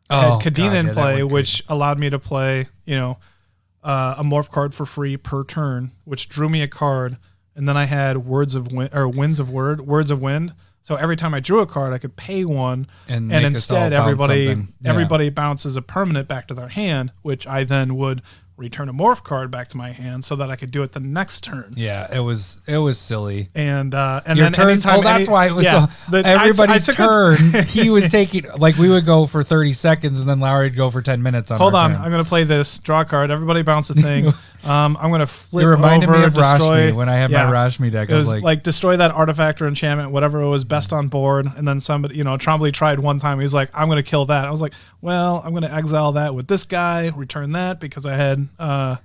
I had Kadena in play, which allowed me to play, a morph card for free per turn, which drew me a card, and then I had Winds of Wind. So every time I drew a card, I could pay 1, and instead everybody bounces a permanent back to their hand, which I then would return a morph card back to my hand so that I could do it the next turn. Yeah, it was silly. And your then turn. That's why it was everybody's turn. He was taking like we would go for 30 seconds, and then Lowery would go for 10 minutes. Hold on, I'm going to play this. Draw a card. Everybody bounce a thing. I'm going to flip. It reminded over, me of destroy, Rashmi when I had my Rashmi deck. It was like destroy that artifact or enchantment, whatever was best on board. And then somebody, Trombley tried one time. He's like, I'm going to kill that. I was like, well, I'm going to exile that with this guy, return that because I had one.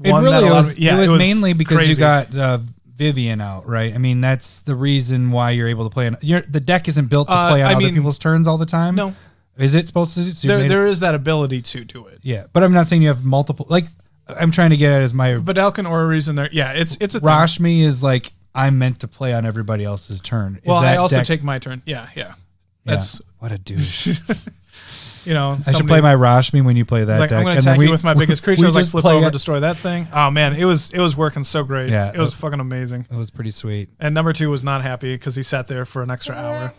It was mainly because crazy. You got Vivian out, right? I mean, that's the reason why you're able to play. The deck isn't built to play on other people's turns all the time. No. Is it supposed to? So there is that ability to do it. Yeah, but I'm not saying you have multiple. Like I'm trying to get at is my Vidalcan Orrery's in there. Yeah, it's a Rashmi is like I'm meant to play on everybody else's turn. Well, I also take my turn. Yeah. That's what a dude. I should play my Rashmi when you play that deck. I'm going to attack you with my biggest creature. I was like, flip over, destroy that thing. Oh man, it was working so great. Yeah, it was fucking amazing. It was pretty sweet. And number 2 was not happy because he sat there for an extra hour.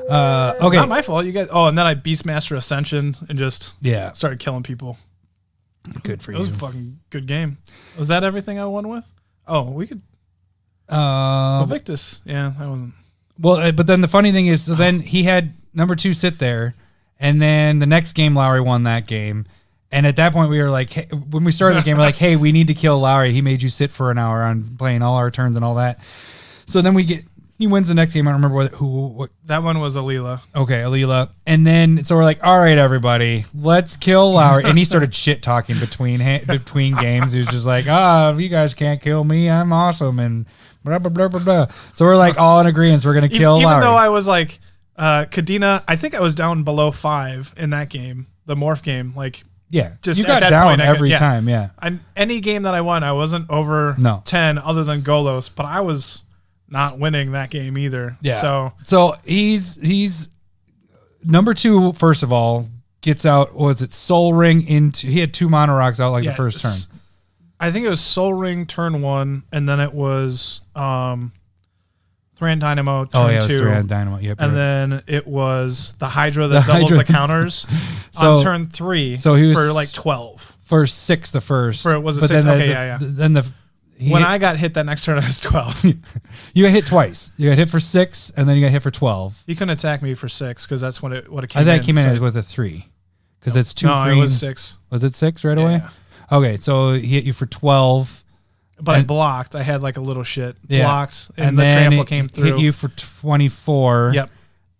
Okay, not my fault. You guys. Oh, and then I Beastmaster Ascension and just started killing people. Good for you. It was a fucking good game. Was that everything I won with? Oh, we could. Victus. Yeah, that wasn't. Well, but then the funny thing is, so then he had number 2 sit there, and then the next game Lowery won that game, and at that point we were like, hey, when we started the game, we're like, hey, we need to kill Lowery. He made you sit for an hour on playing all our turns and all that. So then he wins the next game. I don't remember what. That one was Alila. Okay, Alila. And then, so we're like, all right, everybody, let's kill Lowery. And he started shit talking between games. He was just like, you guys can't kill me. I'm awesome. And blah, blah, blah, blah, blah. So we're like all in agreement. We're going to kill Lowery. Even though I was like, Kadena, I think I was down below 5 in that game, the morph game. Like, yeah, just you got down every time. Yeah. Any game that I won, I wasn't over 10 other than Golos, but I was not winning that game either. Yeah. So he's number 2. First of all, gets out. Was it Soul Ring into? He had 2 Mono Rocks out the first turn. I think it was Soul Ring turn 1, and then it was Thran Dynamo turn 2. Thran Dynamo. Yep. And then it was the Hydra that doubles the counters on turn 3. So he was for like 12 for 6 the first. For it was a 6. Then when I got hit that next turn, I was 12. You got hit twice. You got hit for 6, and then you got hit for 12. He couldn't attack me for 6 because that's what it came in. I think it came in with a 3 because it's 2 green. No, it was 6. Was it 6 right away? Okay, so he hit you for 12. But I blocked. I had like a little shit. Blocked, and the trample came through. Hit you for 24. Yep.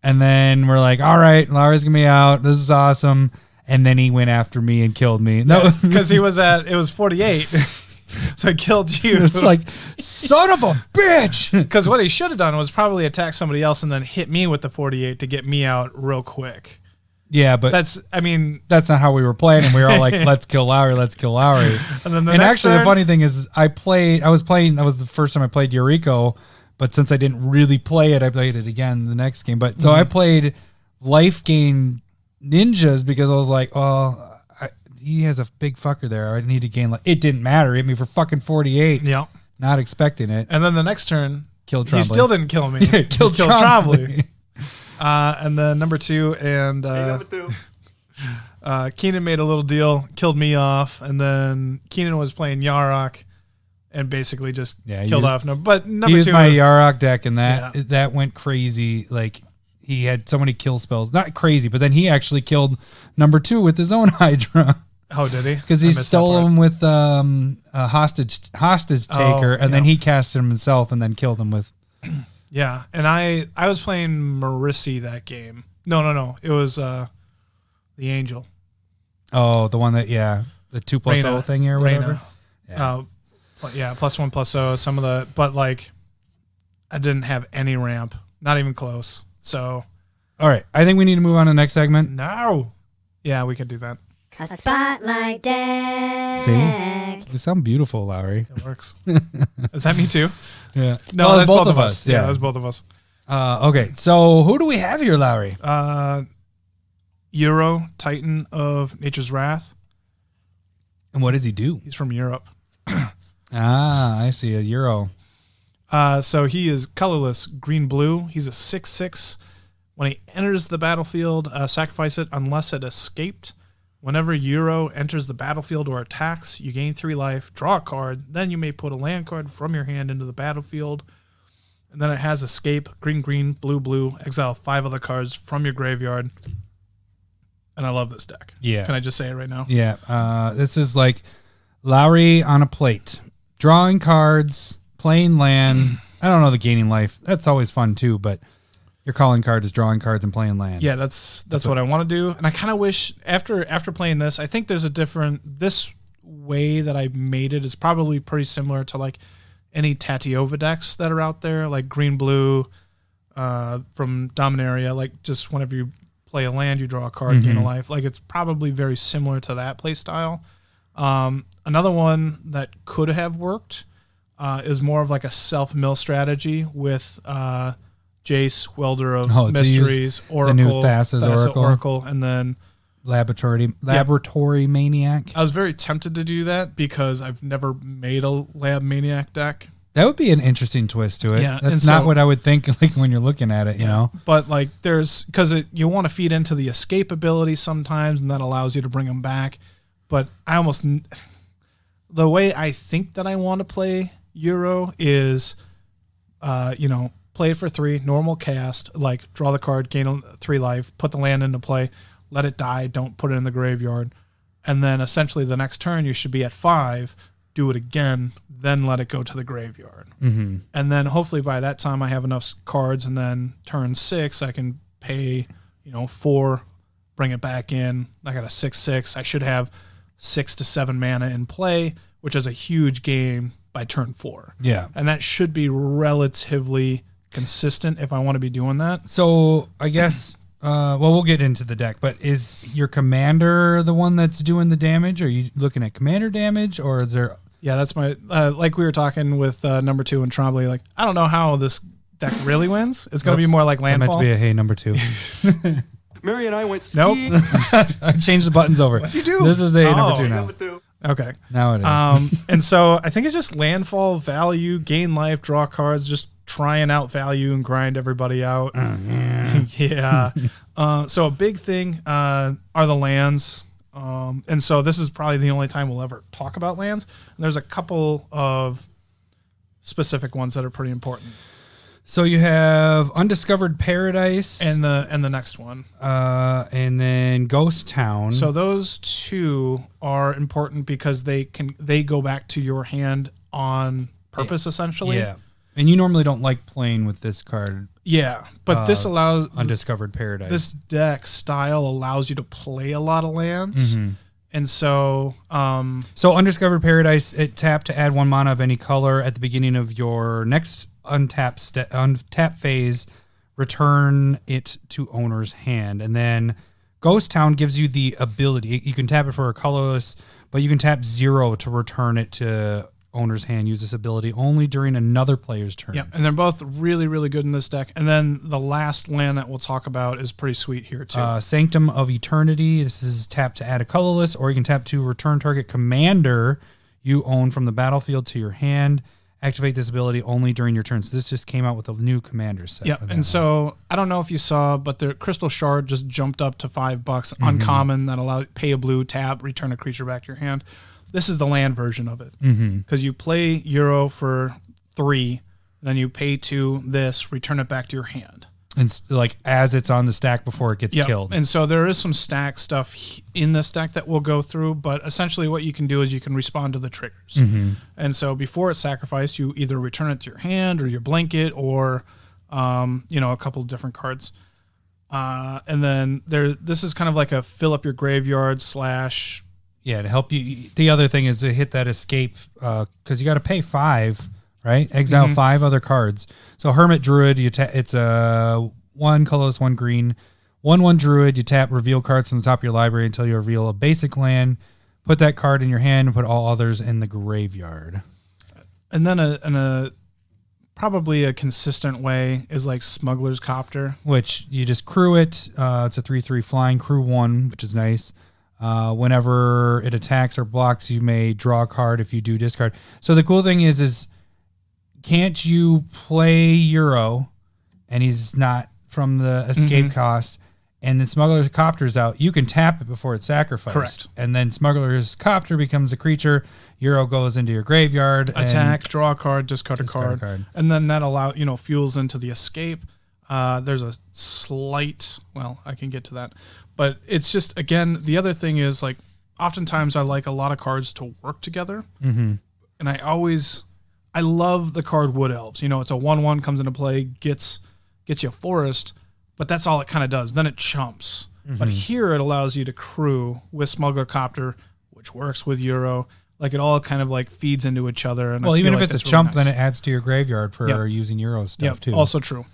And then we're like, all right, Laura's going to be out. This is awesome. and then he went after me and killed me. No, because it was 48. So I killed you. It's like, son of a bitch. Because what he should have done was probably attack somebody else and then hit me with the 48 to get me out real quick. Yeah, but that's not how we were playing, and we were all like, let's kill Lowery. And then the funny thing is, that was the first time I played Yuriko, but since I didn't really play it, I played it again the next game. But so I played life gain ninjas because I was like, he has a big fucker there. I need to gain it didn't matter. It hit me for fucking 48. Yeah. Not expecting it. And then the next turn, killed Trombley. He still didn't kill me. Yeah, killed Trombley. And then number 2, and Keenan made a little deal, killed me off, and then Keenan was playing Yarok and basically just killed off. No, but number 2, he used my Yarok deck, and that went crazy. Like, he had so many kill spells. Not crazy, but then he actually killed number 2 with his own Hydra. Oh, did he? Because he stole him with a hostage taker, and then he cast him himself and then killed him with... Yeah, and I was playing Marissi that game. No. It was the Angel. Oh, the one that, the 2+0 thing or whatever. Yeah. +1/+0. Some of the, but like, I didn't have any ramp, not even close. So, all right, I think we need to move on to the next segment. No. Yeah, we can do that. A spotlight deck. See, you sound beautiful, Lowery. It works. Is that me too? Yeah. No, that's both of us. Yeah, that's both of us. Okay, so who do we have here, Lowery? Euro, Titan of Nature's Wrath. And what does he do? He's from Europe. I see, a Euro. So he is colorless, green-blue. He's a 6/6. When he enters the battlefield, sacrifice it unless it escaped. Whenever Euro enters the battlefield or attacks, you gain 3 life, draw a card, then you may put a land card from your hand into the battlefield. And then it has escape, green, blue, exile 5 other cards from your graveyard. And I love this deck. Yeah. Can I just say it right now? Yeah. This is like Lowery on a plate. Drawing cards, playing land. I don't know the gaining life. That's always fun too, but your calling card is drawing cards and playing land. Yeah, that's what I want to do. And I kind of wish after playing this, I think there's this way that I made it is probably pretty similar to like any Tatiova decks that are out there, like green-blue from Dominaria. Like just whenever you play a land, you draw a card, gain a life. Like it's probably very similar to that play style. Another one that could have worked is more of like a self-mill strategy with Jace, Welder of Mysteries, Oracle, the new Thassa's Oracle, and then Laboratory Maniac. I was very tempted to do that because I've never made a Lab Maniac deck. That would be an interesting twist to it. Yeah, that's not what I would think like when you're looking at it, you know. But like you want to feed into the escape ability sometimes, and that allows you to bring them back. But the way I think that I want to play Euro is, play it for 3, normal cast, like draw the card, gain 3 life, put the land into play, let it die, don't put it in the graveyard. And then essentially the next turn you should be at 5, do it again, then let it go to the graveyard. Mm-hmm. And then hopefully by that time I have enough cards, and then turn 6 I can pay, 4, bring it back in. I got a 6/6. I should have 6 to 7 mana in play, which is a huge game by turn 4. Yeah. And that should be relatively consistent if I want to be doing that. So I guess, we'll get into the deck, but is your commander the one that's doing the damage? Are you looking at commander damage, or is there... Yeah, that's my, like we were talking with number 2 and Trombley, like, I don't know how this deck really wins. It's going to be more like Landfall. Meant to be a hey number 2. Mary and I went skiing. Nope. I changed the buttons over. What'd you do? This is a number 2 now. Okay. Now it is. And so I think it's just landfall, value, gain life, draw cards, just trying out value and grind everybody out. Yeah. So a big thing are the lands. And so this is probably the only time we'll ever talk about lands. And there's a couple of specific ones that are pretty important. So you have Undiscovered Paradise and the next one, and then Ghost Town. So those 2 are important because they go back to your hand on purpose, essentially. Yeah. And you normally don't like playing with this card. Yeah, but this allows Undiscovered Paradise. This deck style allows you to play a lot of lands, and so so Undiscovered Paradise, it tap to add 1 mana of any color at the beginning of your next untap phase. Return it to owner's hand, and then Ghost Town gives you the ability. You can tap it for a colorless, but you can tap 0 to return it to owner's hand. Use this ability only during another player's turn. Yeah, and they're both really, really good in this deck. And then the last land that we'll talk about is pretty sweet here too. Sanctum of Eternity. This is tap to add a colorless, or you can tap to return target commander you own from the battlefield to your hand. Activate this ability only during your turn. So this just came out with a new commander set. Yeah, and so I don't know if you saw, but the Crystal Shard just jumped up to $5. Uncommon that allows pay a blue, tap, return a creature back to your hand. This is the land version of it because you play Euro for 3, then you pay 2. This return it back to your hand. And like as it's on the stack before it gets killed. And so there is some stack stuff in this deck that we'll go through, but essentially what you can do is you can respond to the triggers. And so before it's sacrificed, you either return it to your hand or your blanket or, a couple of different cards. And then this is kind of like a fill up your graveyard / to help you. The other thing is to hit that escape because you got to pay 5. Right, exile 5 other cards. So Hermit Druid, it's a 1 colorless, 1 green, 1/1 Druid. You tap, reveal cards from the top of your library until you reveal a basic land. Put that card in your hand and put all others in the graveyard. And then probably a consistent way is like Smuggler's Copter, which you just crew it. It's a 3/3 flying, crew 1, which is nice. Whenever it attacks or blocks, you may draw a card. If you do, discard. So the cool thing is can't you play Euro and he's not from the escape cost and then Smuggler's Copter's out? You can tap it before it's sacrificed. Correct. And then Smuggler's Copter becomes a creature. Euro goes into your graveyard. Attack, draw a card, discard a card. And then that fuels into the escape. There's a slight, I can get to that. But it's just, again, the other thing is like oftentimes I like a lot of cards to work together. And I love the card Wood Elves. It's a 1/1 comes into play, gets you a forest, but that's all it kind of does. Then it chumps. But here it allows you to crew with Smuggler Copter, which works with Euro. Like it all kind of like feeds into each other. And even if it's a chump, then it adds to your graveyard for using Euro stuff too. Also true.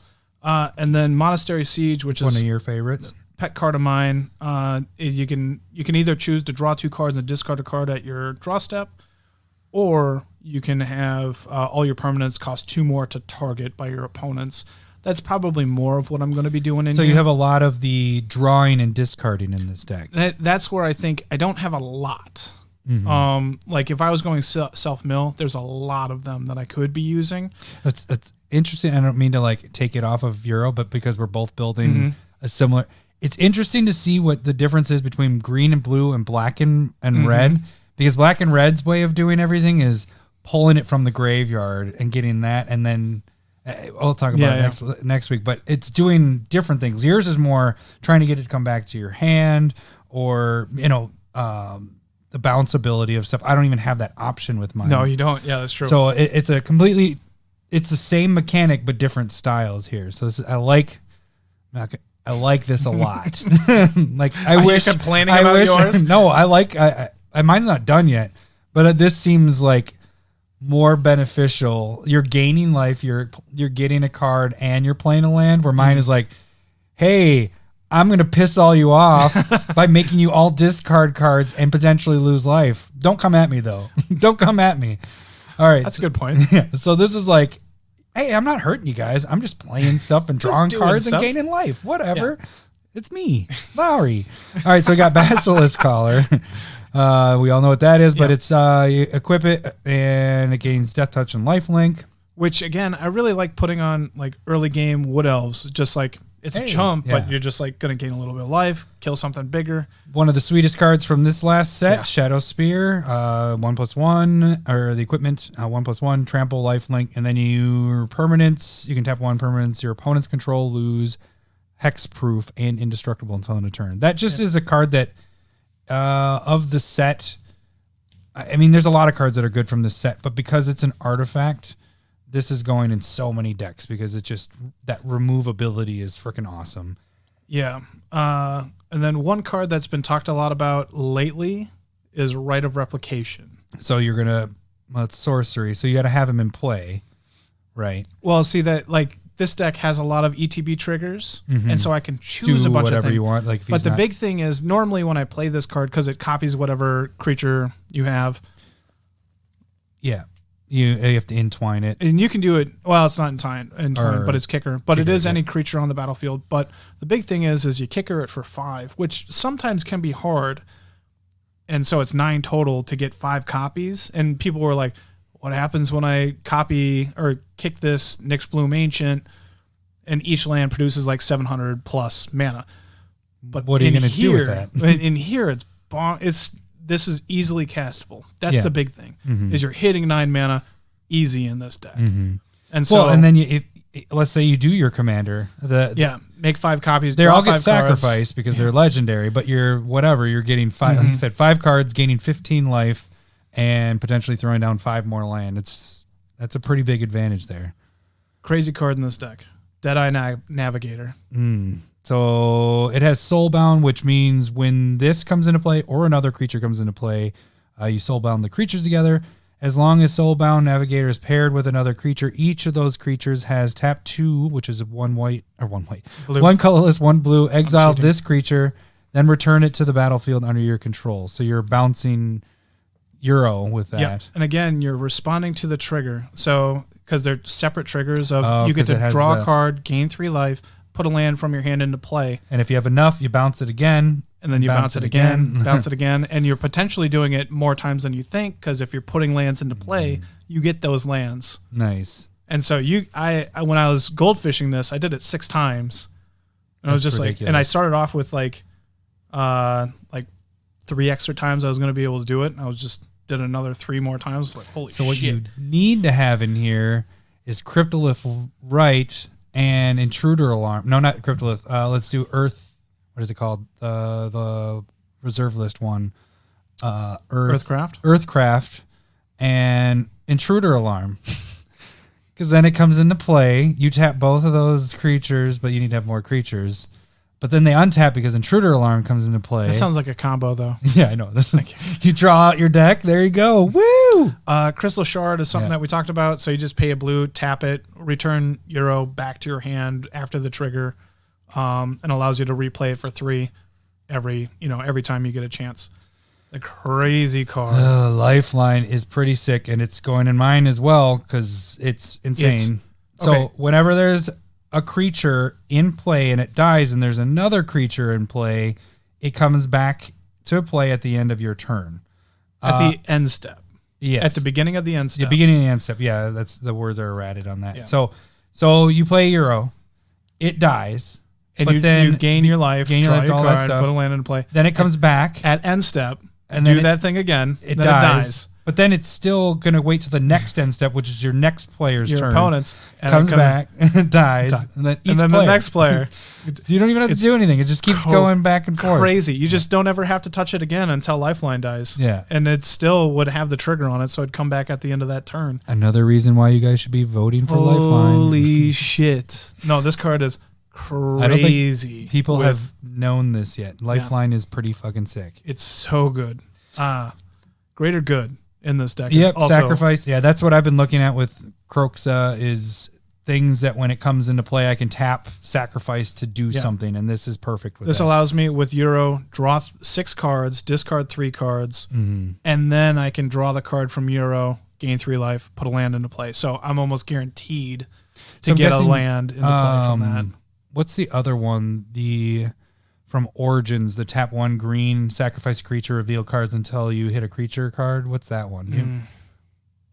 And then Monastery Siege, which is one of your favorites. Pet card of mine. You can either choose to draw 2 cards and discard a card at your draw step, or you can have all your permanents cost 2 more to target by your opponents. That's probably more of what I'm going to be doing in So here. you have a lot of the drawing and discarding in this deck. That's where I think I don't have a lot. Like if I was going self-mill, there's a lot of them that I could be using. It's interesting. I don't mean to like take it off of Euro, but because we're both building a similar... It's interesting to see what the difference is between green and blue and black and red, because black and red's way of doing everything is pulling it from the graveyard and getting that, and then I'll talk about it next week, but it's doing different things. Yours is more trying to get it to come back to your hand, or the bounce ability of stuff. I don't even have that option with mine. No, you don't. Yeah, that's true. So it's the same mechanic but different styles here. So I like this a lot. Like I wish you complaining about yours? No, mine's not done yet, but this seems like more beneficial. You're gaining life, you're getting a card, and you're playing a land, where mine is like, hey, I'm going to piss all you off by making you all discard cards and potentially lose life. Don't come at me, though. Don't come at me. All right. That's a good point. Yeah. So this is like, hey, I'm not hurting you guys. I'm just playing stuff and drawing cards and gaining life. Whatever. Yeah. It's me, Lowery. All right. So we got Basilisk Collar. We all know what that is, but it's you equip it and it gains Death Touch and Lifelink. Which, again, I really like putting on like early game Wood Elves. Just like it's a chump, but you're just like going to gain a little bit of life, kill something bigger. One of the sweetest cards from this last set, Shadow Spear, 1/1, or the equipment, 1/1, trample, lifelink, and then your permanents, you can tap 1 permanents, your opponent's control, lose, hexproof, and indestructible until end of turn. That just is a card that, of the set, I mean, there's a lot of cards that are good from this set, but because it's an artifact, this is going in so many decks because it's just that removability is freaking awesome. Yeah. And then one card that's been talked a lot about lately is Rite of Replication. So you're going to, well, it's sorcery. So you got to have him in play, right? Well, see that like this deck has a lot of ETB triggers, and so I can choose Do a bunch whatever of things. you want. Like, if But he's the not- big thing is normally when I play this card, because it copies whatever creature you have, yeah, you have to entwine it. and you can do it. Well, it's not in time, Or but it's kicker. But it kicker, is yeah. any creature on the battlefield. But the big thing is you kicker it for 5, which sometimes can be hard. And so it's 9 total to get 5 copies. And people were like, "What happens when I copy or kick this Nyx Bloom Ancient, and each land produces like 700 plus mana?" But What are you in going to do with here- that? in here, this is easily castable. That's Yeah. the big thing. Mhm. Is you're hitting 9 mana easy in this deck. Mhm. And so Well, and then let's say you do your commander. make 5 copies. They draw all get 5 cards. sacrificed because they're legendary, but you're getting 5, like you said, 5 cards, gaining 15 life, and potentially throwing down 5 more land. That's a pretty big advantage there. Crazy card in this deck. Deadeye Navigator. So it has Soulbound, which means when this comes into play or another creature comes into play, you Soulbound the creatures together. As long as Soulbound Navigator is paired with another creature, each of those creatures has tap 2, which is one Blue. 1 colorless, 1 blue. Exile cheating. this creature, then return it to the battlefield under your control. So you're bouncing Euro with that. Yep. And again, you're responding to the trigger. So because they're separate triggers of you get 'cause it to has draw the- a card, gain 3 life, put a land from your hand into play, And if you have enough, you bounce it again. and then you bounce it again, bounce it again, and you're potentially doing it more times than you think because if you're putting lands into play, you get those lands. Nice. And so I when I was goldfishing this, I did it 6 times. And I was That's just ridiculous. like, and I started off with like 3 extra times I was going to be able to do it. And I was just did another 3 more times. Like, holy So shit. what you need to have in here is Cryptolith Right and Intruder Alarm. No, not Cryptolith. Let's do Earth. What is it called? The reserve list one. Earthcraft? Earthcraft and Intruder Alarm. Because then it comes into play. You tap both of those creatures, but you need to have more creatures. But then they untap because Intruder Alarm comes into play. That sounds like a combo, though. Yeah, I know. You draw out your deck. There you go. Woo! Crystal Shard is something Yeah. that we talked about. So you just pay a blue, tap it, return Euro back to your hand after the trigger, and allows you to replay it for 3 every time you get a chance. A crazy card. Lifeline is pretty sick, and it's going in mine as well because it's insane. So okay. whenever there's a creature in play and it dies and there's another creature in play, it comes back to play at the end of your turn. At the end step. Yes. At the beginning of the end The step. beginning of the end step. Yeah, that's the words are errated on that. Yeah. So you play Euro, it dies, and but you then gain your life, gain your draw life, your all that card, stuff. put a land into play. then it comes back At end step, and do then that thing again. it then dies. But then it's still going to wait to the next end step, which is your next player's Your turn. opponent's. And Comes it back and dies. And then each and then player, the next player. you don't even have to it's do anything. It just keeps going back and forth. Crazy. You just don't ever have to touch it again until Lifeline dies. Yeah. And it still would have the trigger on it, so it'd come back at the end of that turn. Another reason why you guys should be voting for Lifeline. Holy shit. No, this card is I don't think crazy. people have known this yet. Lifeline is pretty fucking sick. It's so good. Greater good in this deck. Yep, is also, sacrifice. Yeah, that's what I've been looking at with Croxa is things that when it comes into play, I can tap sacrifice to do something, and this is perfect with This that. allows me with Euro, draw 6 cards, discard 3 cards, Mm-hmm. and then I can draw the card from Euro, gain 3 life, put a land into play. So I'm almost guaranteed to So I'm get guessing, a land into play from that. What's the other one? From Origins, the tap 1 green, sacrifice creature, reveal cards until you hit a creature card. What's that one?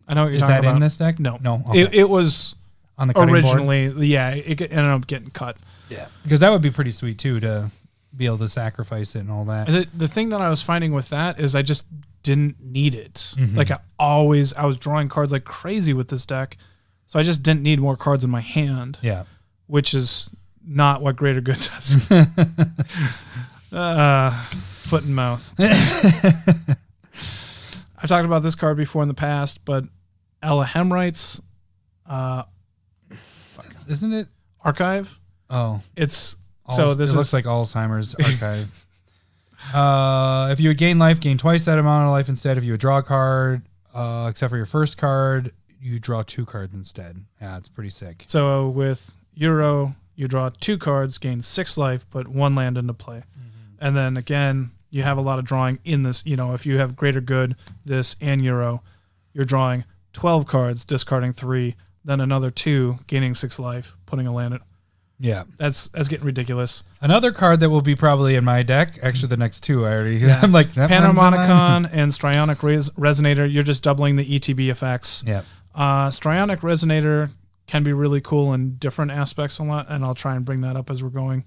I know what you're Is talking that about. in this deck? No. No. Okay. It was on the cutting board? originally, yeah, it ended up getting cut. Yeah, because that would be pretty sweet too to be able to sacrifice it and all that. And the thing that I was finding with that is I just didn't need it. Mm-hmm. Like I was drawing cards like crazy with this deck, so I just didn't need more cards in my hand. Yeah. Which is not what Greater Good does. Foot and mouth. I've talked about this card before in the past, but Alahemrites Isn't it? Archive. Oh, It's it looks like Alzheimer's archive. If you would gain life, gain twice that amount of life instead. If you would draw a card, except for your first card, you draw 2 cards instead. Yeah, it's pretty sick. So with Euro, you draw 2 cards, gain 6 life, put 1 land into play. And then again, you have a lot of drawing in this. If you have Greater Good, this, and Euro, you're drawing 12 cards, discarding 3, then another 2, gaining 6 life, putting a land in. Yeah. That's getting ridiculous. Another card that will be probably in my deck, actually the next 2 I already, I'm like, that Panharmonicon and Strionic Resonator, you're just doubling the ETB effects. Yeah. Strionic Resonator can be really cool in different aspects a lot, and I'll try and bring that up as we're going.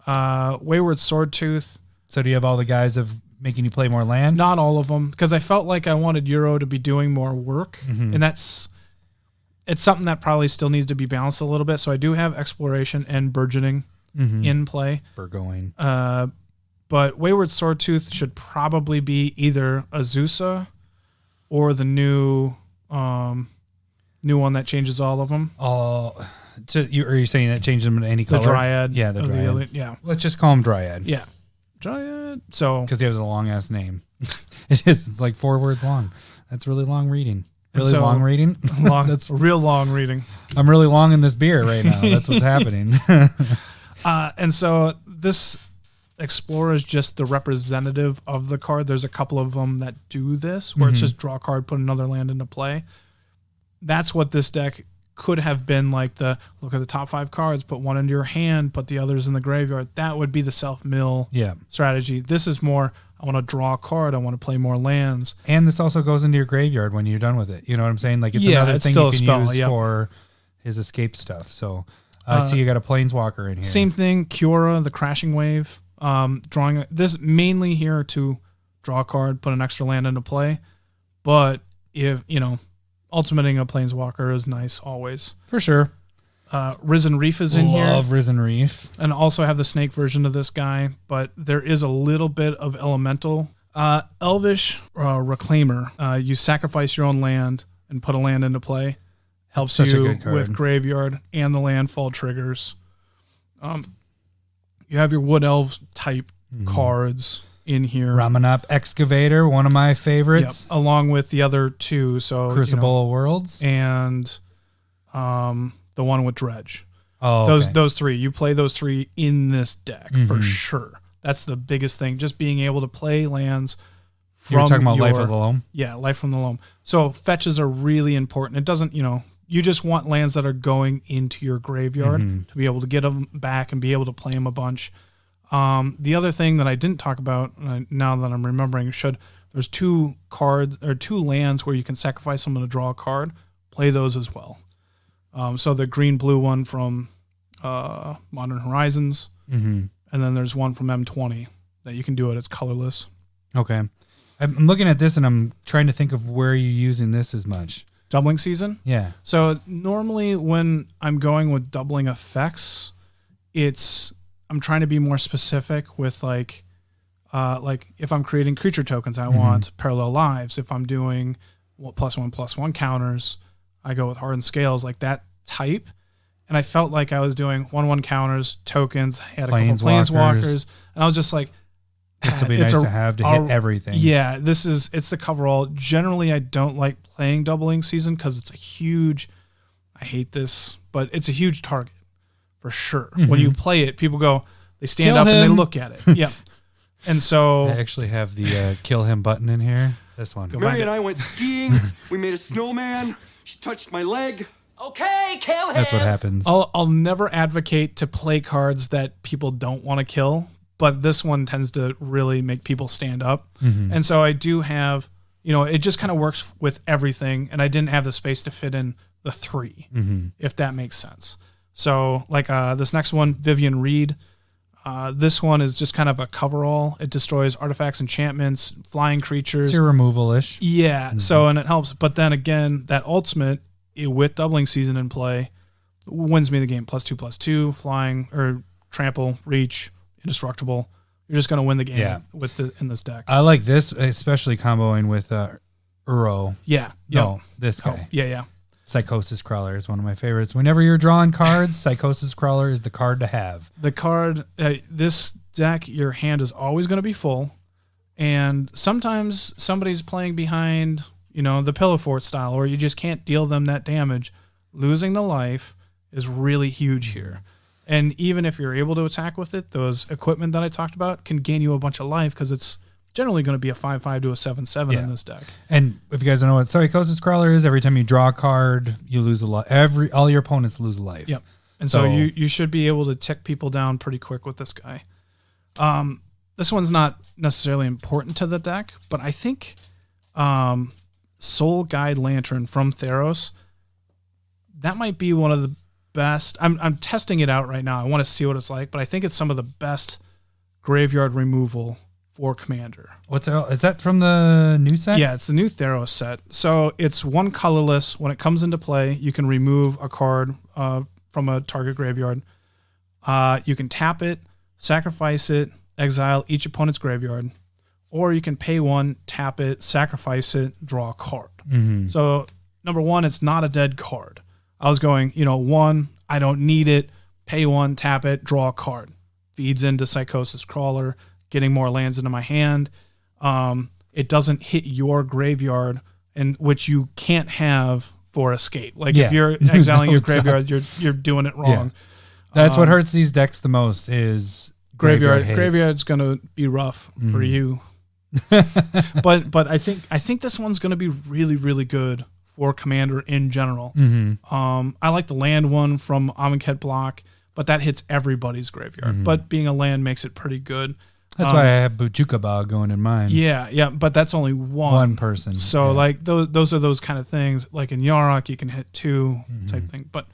Wayward Swordtooth. So do you have all the guys of making you play more land? Not all of them, because I felt like I wanted Euro to be doing more work, and it's something that probably still needs to be balanced a little bit. So I do have Exploration and Burgeoning in play. Burgoyne. But Wayward Swordtooth should probably be either Azusa or the new one that changes all of them. Are you saying that changes them to any color? The Dryad. Yeah, the Dryad. Yeah. Let's just call him Dryad. Yeah. Dryad. So because he has a long ass name. It is. It's like 4 words long. That's really long reading. Really long reading. That's real long reading. I'm really long in this beer right now. That's what's happening. And so this Explorer is just the representative of the card. There's a couple of them that do this, where it's just draw a card, put another land into play. That's what this deck could have been like. Look at the top 5 cards, put 1 into your hand, put the others in the graveyard. That would be the self-mill strategy. This is more, I want to draw a card, I want to play more lands. And this also goes into your graveyard when you're done with it. You know what I'm saying? Like it's another thing you can use for his escape stuff. So I see you got a Planeswalker in here. Same thing, Kiora, the Crashing Wave. Drawing this mainly here to draw a card, put an extra land into play. But if ultimating a Planeswalker is nice always. For sure. Risen Reef is in here. Love Risen Reef. And also have the snake version of this guy, but there is a little bit of elemental. Elvish Reclaimer. You sacrifice your own land and put a land into play. Helps Such you a good card. with graveyard and the landfall triggers. You have your Wood Elves type cards in here. Ramanop Excavator, one of my favorites. Yep, along with the other 2. So Crucible of Worlds. And the one with Dredge. Oh, those 3. You play those 3 in this deck for sure. That's the biggest thing. Just being able to play lands from You're talking about Life of the Loam? Yeah, Life from the Loam. So fetches are really important. It doesn't, you just want lands that are going into your graveyard to be able to get them back and be able to play them a bunch. The other thing that I didn't talk about, now that I'm remembering, there's 2 cards or 2 lands where you can sacrifice someone to draw a card. Play those as well. So the green-blue one from Modern Horizons, and then there's one from M20 that you can do it. It's colorless. Okay. I'm looking at this and I'm trying to think of where you're using this as much. Doubling season? Yeah. So normally when I'm going with doubling effects, I'm trying to be more specific with like if I'm creating creature tokens, I want parallel lives. If I'm doing +1/+1 counters, I go with hardened scales, like that type. And I felt like I was doing 1/1 counters, tokens, had a couple planeswalkers, and I was just like, this will be nice to have to hit everything. Yeah, it's the coverall. Generally, I don't like playing doubling season because it's I hate this, but it's a huge target for sure. When you play it, people they stand Kill up him. and they look at it. Yeah. And so I actually have the kill him button in here. This one. Mary and I went skiing. We made a snowman. She touched my leg. Okay, kill him. That's what happens. I'll never advocate to play cards that people don't want to kill, but this one tends to really make people stand up. And so I do have, it just kind of works with everything, and I didn't have the space to fit in the 3, if that makes sense. So like this next one, Vivian Reed, this one is just kind of a coverall. It destroys artifacts, enchantments, flying creatures. It's your removal-ish. Yeah, so, and it helps. But then again, that ultimate, with doubling season in play, wins me the game. +2/+2, flying, or trample, reach, indestructible. You're just going to win the game in this deck. I like this, especially comboing with Uro. Yeah. No, this guy. Yeah. Psychosis Crawler is one of my favorites. Whenever you're drawing cards, Psychosis Crawler is the card to have. The card, this deck, your hand is always going to be full. And sometimes somebody's playing behind, the Pillow Fort style, or you just can't deal them that damage. Losing the life is really huge here. And even if you're able to attack with it, those equipment that I talked about can gain you a bunch of life because it's generally going to be a 5/5 to a 7/7 in this deck. And if you guys don't know what Psychosis Crawler is, every time you draw a card, you lose a life. All your opponents lose a life. Yep. And so you should be able to tick people down pretty quick with this guy. This one's not necessarily important to the deck, but I think Soul Guide Lantern from Theros, that might be one of the best. I'm testing it out right now. I want to see what it's like, but I think it's some of the best graveyard removal for Commander. Is that from the new set? Yeah, it's the new Theros set. So it's one colorless. When it comes into play, you can remove a card from a target graveyard. You can tap it, sacrifice it, exile each opponent's graveyard, or you can pay one, tap it, sacrifice it, draw a card. Mm-hmm. So number one, it's not a dead card. I was going, one, I don't need it, pay one, tap it, draw a card. Feeds into Psychosis Crawler, getting more lands into my hand. It doesn't hit your graveyard, and which you can't have for escape. Like if you're exiling your graveyard, you're doing it wrong. Yeah. That's what hurts these decks the most is graveyard's going to be rough for you. but I think this one's going to be really, really good for Commander in general. Mm-hmm. I like the land one from Amonkhet block, but that hits everybody's graveyard. Mm-hmm. But being a land makes it pretty good. That's why I have Bujukaba going in mine. Yeah, but that's only one person. So like those are those kind of things. Like in Yarok, you can hit two type thing. But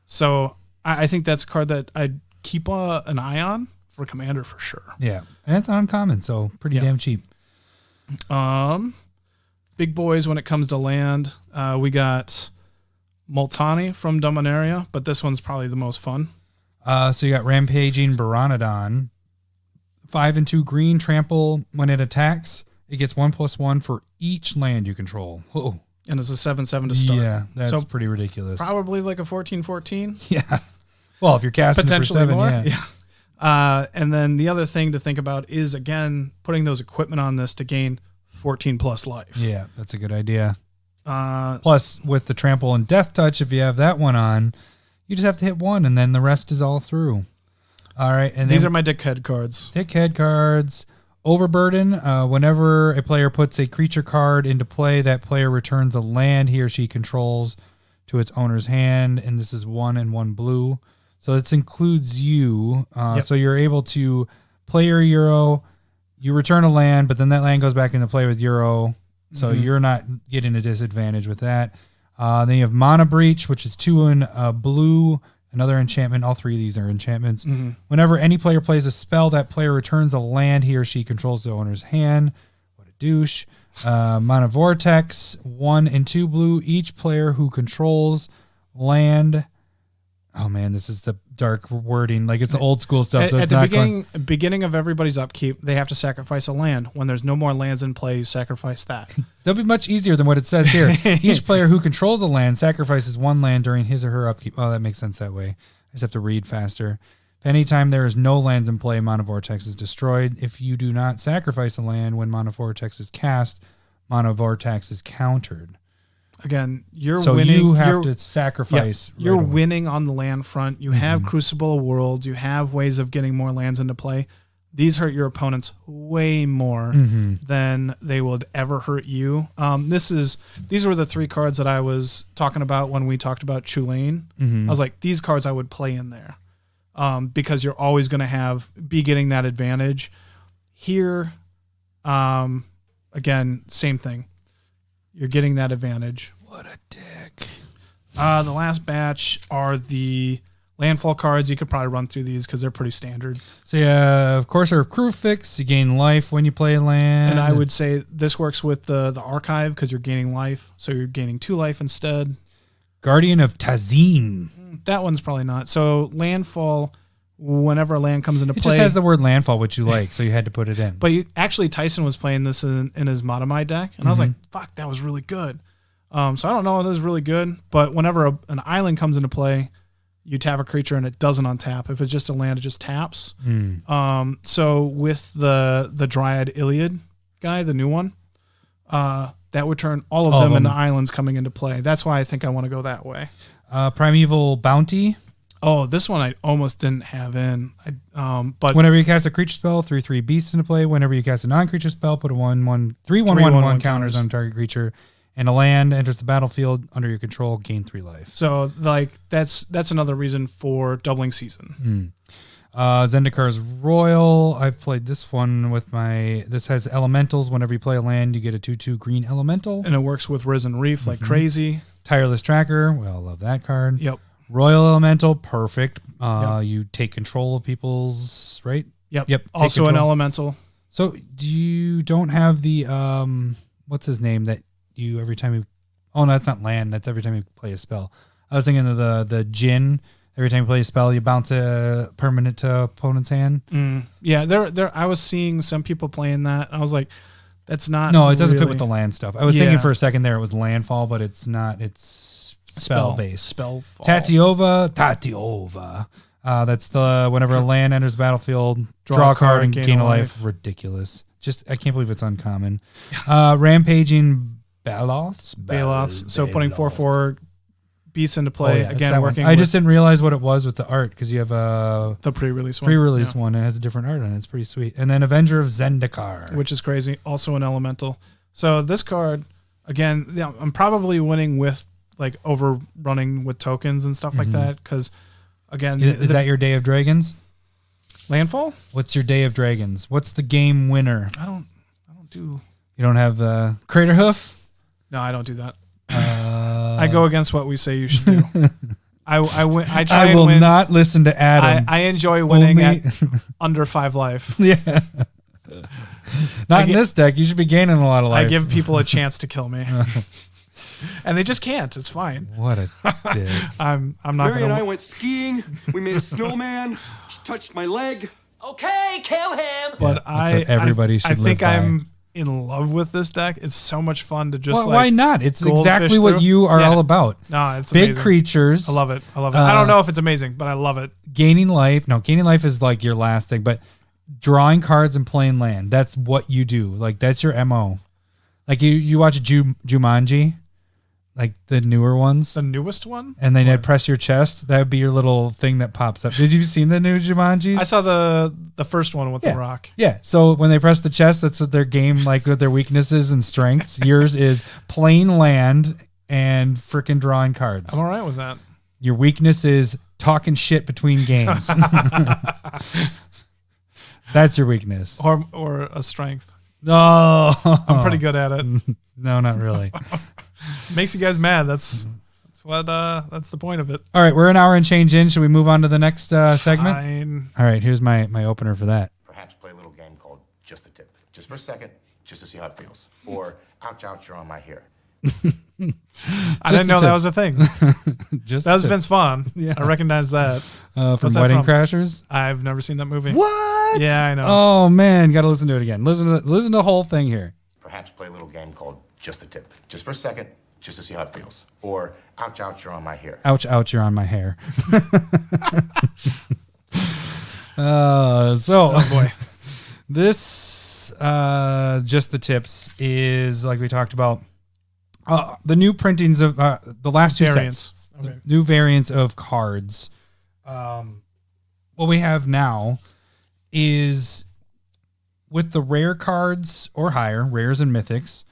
so I think that's a card that I'd keep an eye on for Commander for sure. Yeah, and it's uncommon, so pretty damn cheap. Big boys when it comes to land. We got Multani from Dominaria, but this one's probably the most fun. So you got Rampaging Baronodon. 5 and 2 green, trample. When it attacks, it gets 1/1 for each land you control. Whoa. And it's a 7/7 to start. Yeah, that's so pretty ridiculous. Probably like a 14/14. Yeah. Well, if you're casting it for 7, more. yeah. And then the other thing to think about is, again, putting those equipment on this to gain 14 plus life. Yeah, that's a good idea. Plus, with the trample and death touch, if you have that one on, you just have to hit one, and then the rest is all through. All right, and these are my dickhead cards. Dickhead cards. Overburden. Whenever a player puts a creature card into play, that player returns a land he or she controls to its owner's hand, and this is 1 and 1 blue. So this includes you. So you're able to play your Euro, you return a land, but then that land goes back into play with Euro, so you're not getting a disadvantage with that. Then you have Mana Breach, which is 2 in blue. Another enchantment. All 3 of these are enchantments. Whenever any player plays a spell, that player returns a land he or she controls to the owner's hand. What a douche. Mana Vortex, 1 and 2 blue. Each player who controls land. Oh man, this is the dark wording. Like it's old school stuff. So at it's the not beginning of everybody's upkeep, they have to sacrifice a land. When there's no more lands in play, you sacrifice that. That'll be much easier than what it says here. Each player who controls a land sacrifices 1 land during his or her upkeep. Oh, that makes sense that way. I just have to read faster. If anytime there is no lands in play, Mana Vortex is destroyed. If you do not sacrifice a land when Mana Vortex is cast, Mana Vortex is countered. Again, you're so winning. You have to sacrifice. Yeah, you're winning on the land front. You have Crucible of Worlds. You have ways of getting more lands into play. These hurt your opponents way more than they would ever hurt you. These were the 3 cards that I was talking about when we talked about Chulane. I was like, these cards I would play in there because you're always going to be getting that advantage. Here, again, same thing. You're getting that advantage. What a dick. The last batch are the landfall cards. You could probably run through these because they're pretty standard. So yeah, of course, our crew fix. You gain life when you play land. And I would say this works with the archive because you're gaining life. So you're gaining 2 life instead. Guardian of Tazim. That one's probably not. So landfall, whenever a land comes into play. It just has the word landfall, which you like, so you had to put it in. But actually, Tyson was playing this in his Matamai deck, and I was like, fuck, that was really good. So I don't know if this is really good, but whenever an island comes into play, you tap a creature and it doesn't untap. If it's just a land, it just taps. So with the Dryad Iliad guy, the new one, that would turn all of them into islands coming into play. That's why I think I want to go that way. Primeval Bounty. Oh, this one I almost didn't have in. But Whenever you cast a creature spell, 3/3 beasts into play. Whenever you cast a non-creature spell, put a 3/1/1 counters on target creature, and a land enters the battlefield under your control, gain 3 life. So like that's another reason for doubling season. Zendikar's Royal. I've played this one with this has elementals. Whenever you play a land, you get a 2/2 green elemental. And it works with Risen Reef like crazy. Tireless Tracker. We all love that card. Yep. Royal Elemental, perfect. You take control of people's, right? Yep. Also an elemental. So you don't have the what's his name that you every time you no, that's not land, that's every time you play a spell. I was thinking of the Djinn. Every time you play a spell, you bounce a permanent to opponent's hand. Yeah, there I was seeing some people playing that. I was like, that's not No, it doesn't fit really with the land stuff. I was thinking for a second there it was landfall, but it's not. It's spell based. Spellfall. Tatiova. That's the whenever a land enters the battlefield, draw a card and gain a life. Ridiculous. I can't believe it's uncommon. Rampaging Baloths. So putting 4/4 beasts into play again. Working. I just didn't realize what it was with the art because you have the pre-release one. And it has a different art on it. It's pretty sweet. And then Avenger of Zendikar, which is crazy. Also an elemental. So this card again, I'm probably winning with like overrunning with tokens and stuff like that. Because again, is that your Day of Dragons? Landfall? What's your Day of Dragons? What's the game winner? I don't do. You don't have the Crater Hoof? No, I don't do that. I go against what we say you should do. I try. I will not listen to Adam. I enjoy winning at under 5 life. Yeah. Not in this deck. You should be gaining a lot of life. I give people a chance to kill me. And they just can't. It's fine. What a dick. I'm not Mary and I went skiing. We made a snowman. She touched my leg. Okay, kill him. But everybody should I think live by. I'm in love with this deck. It's so much fun to just why not? It's exactly what you are all about. No, it's big amazing. Creatures. I love it. I don't know if it's amazing, but I love it. Gaining life. No, gaining life is like your last thing, but drawing cards and playing land. That's what you do. Like that's your MO. Like you watch Jumanji. Like the newer ones. The newest one? And then you'd press your chest. That would be your little thing that pops up. Did you see the new Jumanjis? I saw the first one with the rock. Yeah. So when they press the chest, that's what their game, like with their weaknesses and strengths. Yours is plain land and freaking drawing cards. I'm all right with that. Your weakness is talking shit between games. That's your weakness. Or a strength. No. I'm pretty good at it. No, not really. Makes you guys mad. That's the point of it. All right, we're an hour and change in. Should we move on to the next segment? Fine. All right, here's my opener for that. Perhaps play a little game called Just the Tip. Just for a second, just to see how it feels. Or, ouch, ouch, you're on my hair. I didn't know that was a thing. That was Vince Vaughn. Yeah. I recognize that. From Wedding Crashers? I've never seen that movie. What? Yeah, I know. Oh, man, got to listen to it again. Listen to the whole thing here. Perhaps play a little game called Just the Tip. Just for a second, just to see how it feels. Or, ouch, ouch, you're on my hair. Ouch, ouch, you're on my hair. Oh, boy. This, Just the Tips is, like we talked about, the new printings of the last two variants. sets. Okay. New variants of cards. What we have now is with the rare cards or higher, rares and mythics,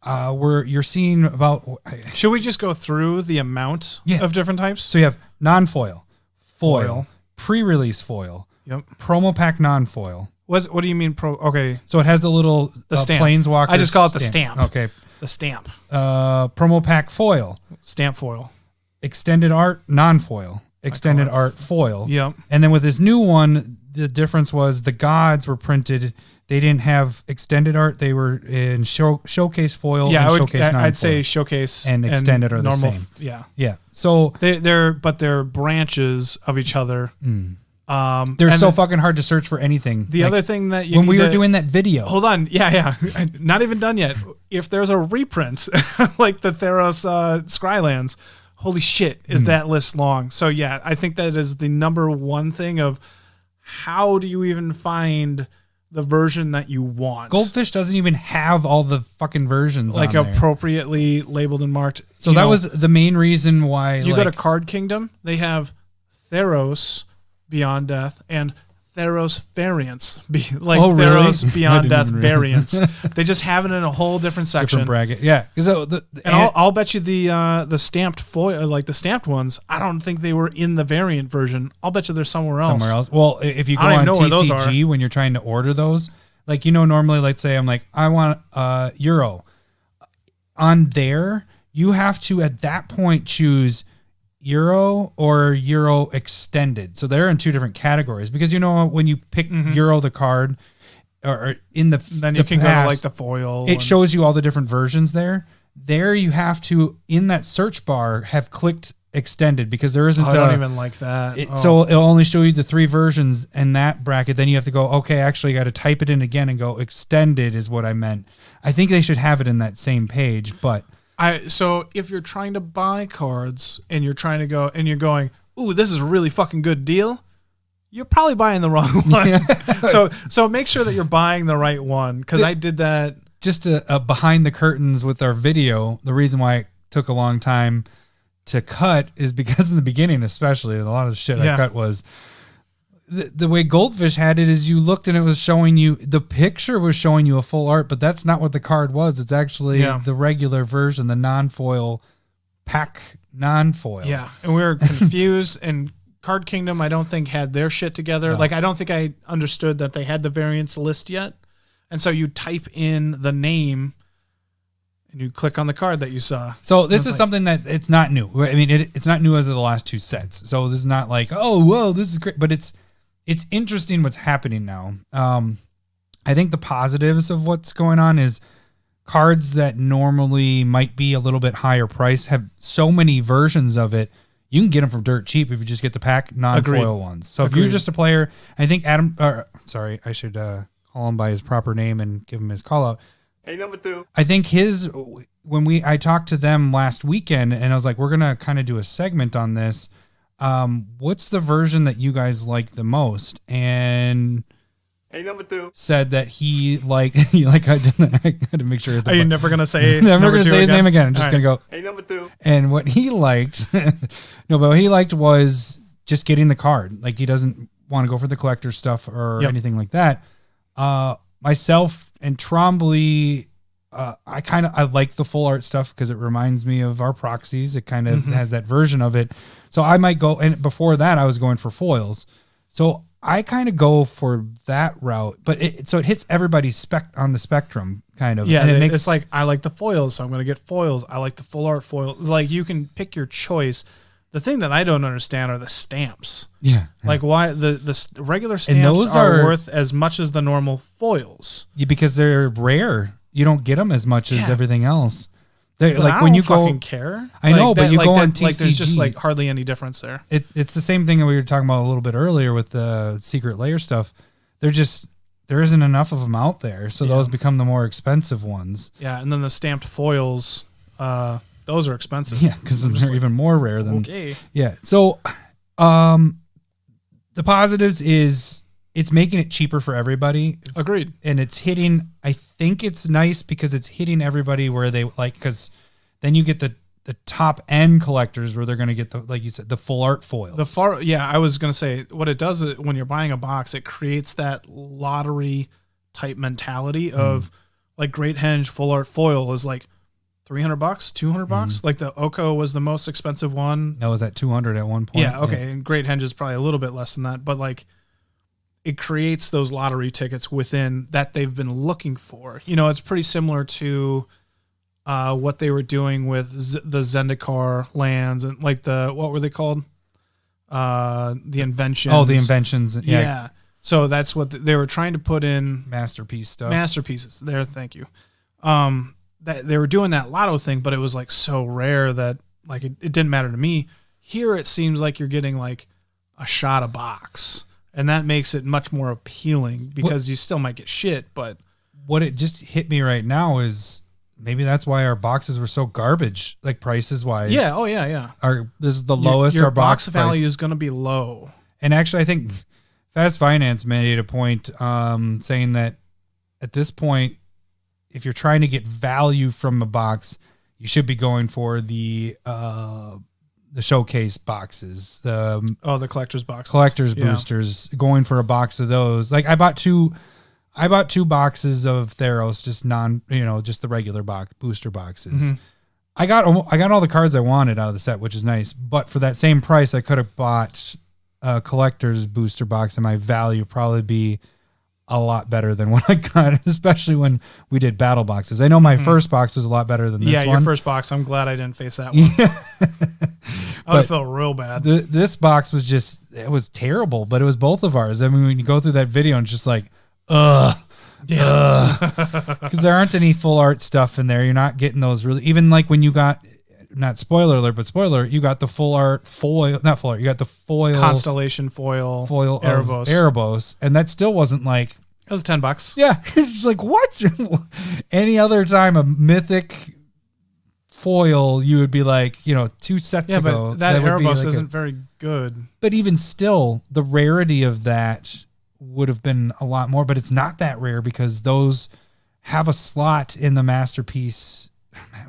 you're seeing about. Should we just go through the amount of different types? So you have non-foil, foil, pre-release foil, promo pack non-foil. What do you mean okay. So it has the little stamp. Planeswalker. I just call it the stamp. Okay. The stamp. Promo pack foil. Stamp foil. Extended art non-foil. Extended art foil. Yep. And then with this new one, the difference was the gods were printed. They didn't have extended art. They were in showcase foil. Yeah, and showcase non-foil. I'd say showcase and extended are the normal, same. Yeah. Yeah. So they're branches of each other. They're so fucking hard to search for anything. The other thing that when we were doing that video, hold on, yeah, not even done yet. If there's a reprint like the Theros Skylands, holy shit, is that list long? So yeah, I think that is the number one thing of how do you even find the version that you want? Goldfish doesn't even have all the fucking versions like on there. Appropriately labeled and marked. So that was the main reason why you go to Card Kingdom. They have Theros Beyond Death and Theros variants, Theros Beyond Death variants. They just have it in a whole different section, different bracket. Yeah, because I'll bet you the stamped foil, like the stamped ones, I don't think they were in the variant version. I'll bet you they're somewhere else. Well, if you go on TCG when you're trying to order those, like normally, let's say I'm like I want Euro. On there, you have to at that point choose Euro or Euro extended. So they're in two different categories because when you pick Euro the card or in then you can go to like the foil. It shows you all the different versions there. There you have to in that search bar have clicked extended because there isn't. I don't even like that. So it'll only show you the 3 versions in that bracket. Then you have to go, okay, actually got to type it in again and go extended is what I meant. I think they should have it in that same page, but so if you're trying to buy cards and you're trying to go and you're going, ooh, this is a really fucking good deal, you're probably buying the wrong one. So make sure that you're buying the right one because I did that. Just behind the curtains with our video, the reason why it took a long time to cut is because in the beginning, especially, a lot of the shit I cut was the way Goldfish had it is you looked and it was showing you, the picture was showing you a full art, but that's not what the card was. It's actually the regular version, the non-foil pack non-foil. Yeah, and we were confused and Card Kingdom I don't think had their shit together. No. Like I don't think I understood that they had the variants list yet. And so you type in the name and you click on the card that you saw. So this is something that it's not new. I mean, it's not new as of the last 2 sets. So this is not like, oh, whoa, this is great. But it's interesting what's happening now. I think the positives of what's going on is cards that normally might be a little bit higher price have so many versions of it. You can get them for dirt cheap if you just get the pack non-foil ones. So if you're just a player, I think I should call him by his proper name and give him his call out. Hey, number 2. I think I talked to them last weekend and I was like, we're going to kind of do a segment on this. What's the version that you guys like the most? And hey, number 2 said that I had to make sure. Are you never going to say I'm never going to say his name again. I'm just going to go, hey, number 2. And what he liked, but what he liked was just getting the card. Like he doesn't want to go for the collector stuff or anything like that. Myself and Trombley, I like the full art stuff because it reminds me of our Proxies. It kind of has that version of it. So I might go, and before that I was going for foils. So I kind of go for that route, but it hits everybody's on the spectrum kind of. Yeah, and it's like, I like the foils, so I'm going to get foils. I like the full art foils. Like you can pick your choice. The thing that I don't understand are the stamps. Yeah. Like why the regular stamps are worth as much as the normal foils. Yeah, because they're rare. You don't get them as much as everything else. Like I when you fucking care. I know, but you go on TCG. Like there's just like hardly any difference there. It's the same thing that we were talking about a little bit earlier with the Secret Lair stuff. There isn't enough of them out there, so those become the more expensive ones. Yeah, and then the stamped foils, those are expensive. Yeah, because they're even more rare than. Okay. Yeah. So, the positives is it's making it cheaper for everybody. Agreed. And it's hitting. I think it's nice because it's hitting everybody where they like. Because then you get the top end collectors where they're going to get the, like you said, the full art foils. I was going to say what it does is when you're buying a box, it creates that lottery type mentality of like Great Henge full art foil is like $300, $200. Like the Oko was the most expensive one. That was at 200 at one point. Yeah. Okay. Yeah. And Great Henge is probably a little bit less than that, but like it creates those lottery tickets within that they've been looking for. You know, it's pretty similar to what they were doing with the Zendikar lands and like what were they called? The inventions. Oh, the inventions. Yeah. So that's what they were trying to put in. Masterpiece stuff. Masterpieces. There. Thank you. That they were doing that lotto thing, but it was like so rare that like it didn't matter to me. Here it seems like you're getting like a shot a box And that makes it much more appealing because you still might get shit, but what it just hit me right now is maybe that's why our boxes were so garbage, like prices wise. yeah, oh yeah. This is the lowest your our box price. value is going to be low. And actually, I think Fast Finance made a point saying that at this point, if you're trying to get value from a box, you should be going for the showcase boxes, the collector's boxes, boosters, going for a box of those. Like I bought two boxes of Theros, just the regular booster boxes. Mm-hmm. I got all the cards I wanted out of the set, which is nice. But for that same price, I could have bought a collector's booster box, and my value probably be a lot better than what I got, especially when we did battle boxes. I know my first box was a lot better than this one. Yeah, your first box. I'm glad I didn't face that one. I would have felt real bad. This box was it was terrible, but it was both of ours. I mean, when you go through that video and it's just like, because there aren't any full art stuff in there. You're not getting those really, even like when you got, not spoiler alert, but spoiler alert, you got the full art foil, not full art, you got the foil. Constellation foil Erebos. And that still wasn't like. It was $10. Yeah. It's just like, what? Any other time a mythic foil, you would be like, 2 sets ago. But that Erebos like isn't very good. But even still, the rarity of that would have been a lot more, but it's not that rare because those have a slot in the masterpiece.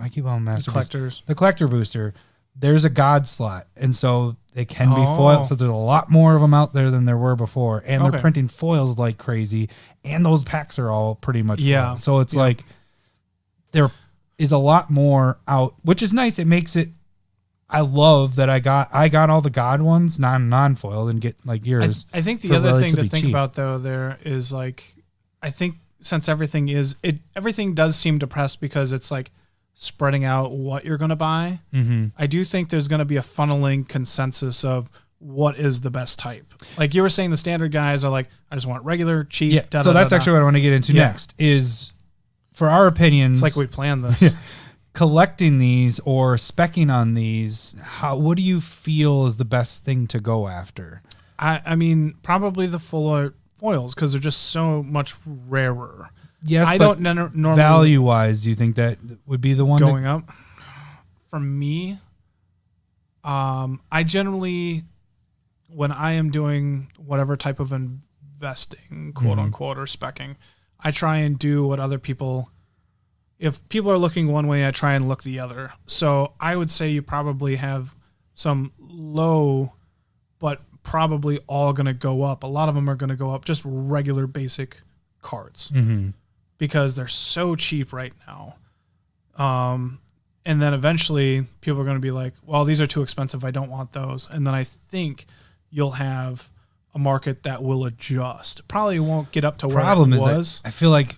I keep on masterpiece. The collector booster. There's a god slot, and so they can be foiled. So there's a lot more of them out there than there were before, and they're printing foils like crazy. And those packs are all pretty much foiled. So it's like there is a lot more out, which is nice. It makes it. I love that I got all the god ones non-foiled and get like yours. I think the other thing to think about though there is like, I think since everything does seem depressed because it's like spreading out what you're going to buy. Mm-hmm. I do think there's going to be a funneling consensus of what is the best type. Like you were saying, the standard guys are like, I just want regular, cheap. Yeah. So that's actually what I want to get into next is, for our opinions. It's like we planned this. Collecting these or speccing on these, what do you feel is the best thing to go after? I mean, probably the full art foils because they're just so much rarer. Yes, I don't normally value wise. Do you think that would be the one going up? For me, I generally, when I am doing whatever type of investing, quote unquote, or speccing, I try and do what other people. If people are looking one way, I try and look the other. So I would say you probably have some low, but probably all going to go up. A lot of them are going to go up, just regular basic cards because they're so cheap right now. And then eventually people are going to be like, well, these are too expensive. I don't want those. And then I think you'll have a market that will adjust. Probably won't get up to where it was. I feel like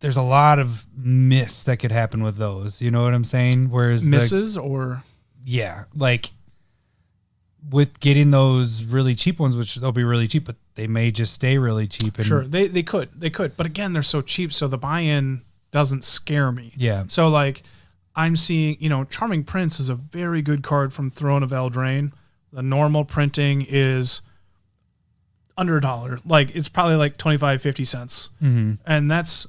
there's a lot of miss that could happen with those. You know what I'm saying? Whereas misses like with getting those really cheap ones, which they'll be really cheap, but they may just stay really cheap. And sure, they could, but again, they're so cheap, so the buy-in doesn't scare me. Yeah. So like, I'm seeing, Charming Prince is a very good card from Throne of Eldraine. The normal printing is under $1. Like it's probably like 25, 50 cents, and that's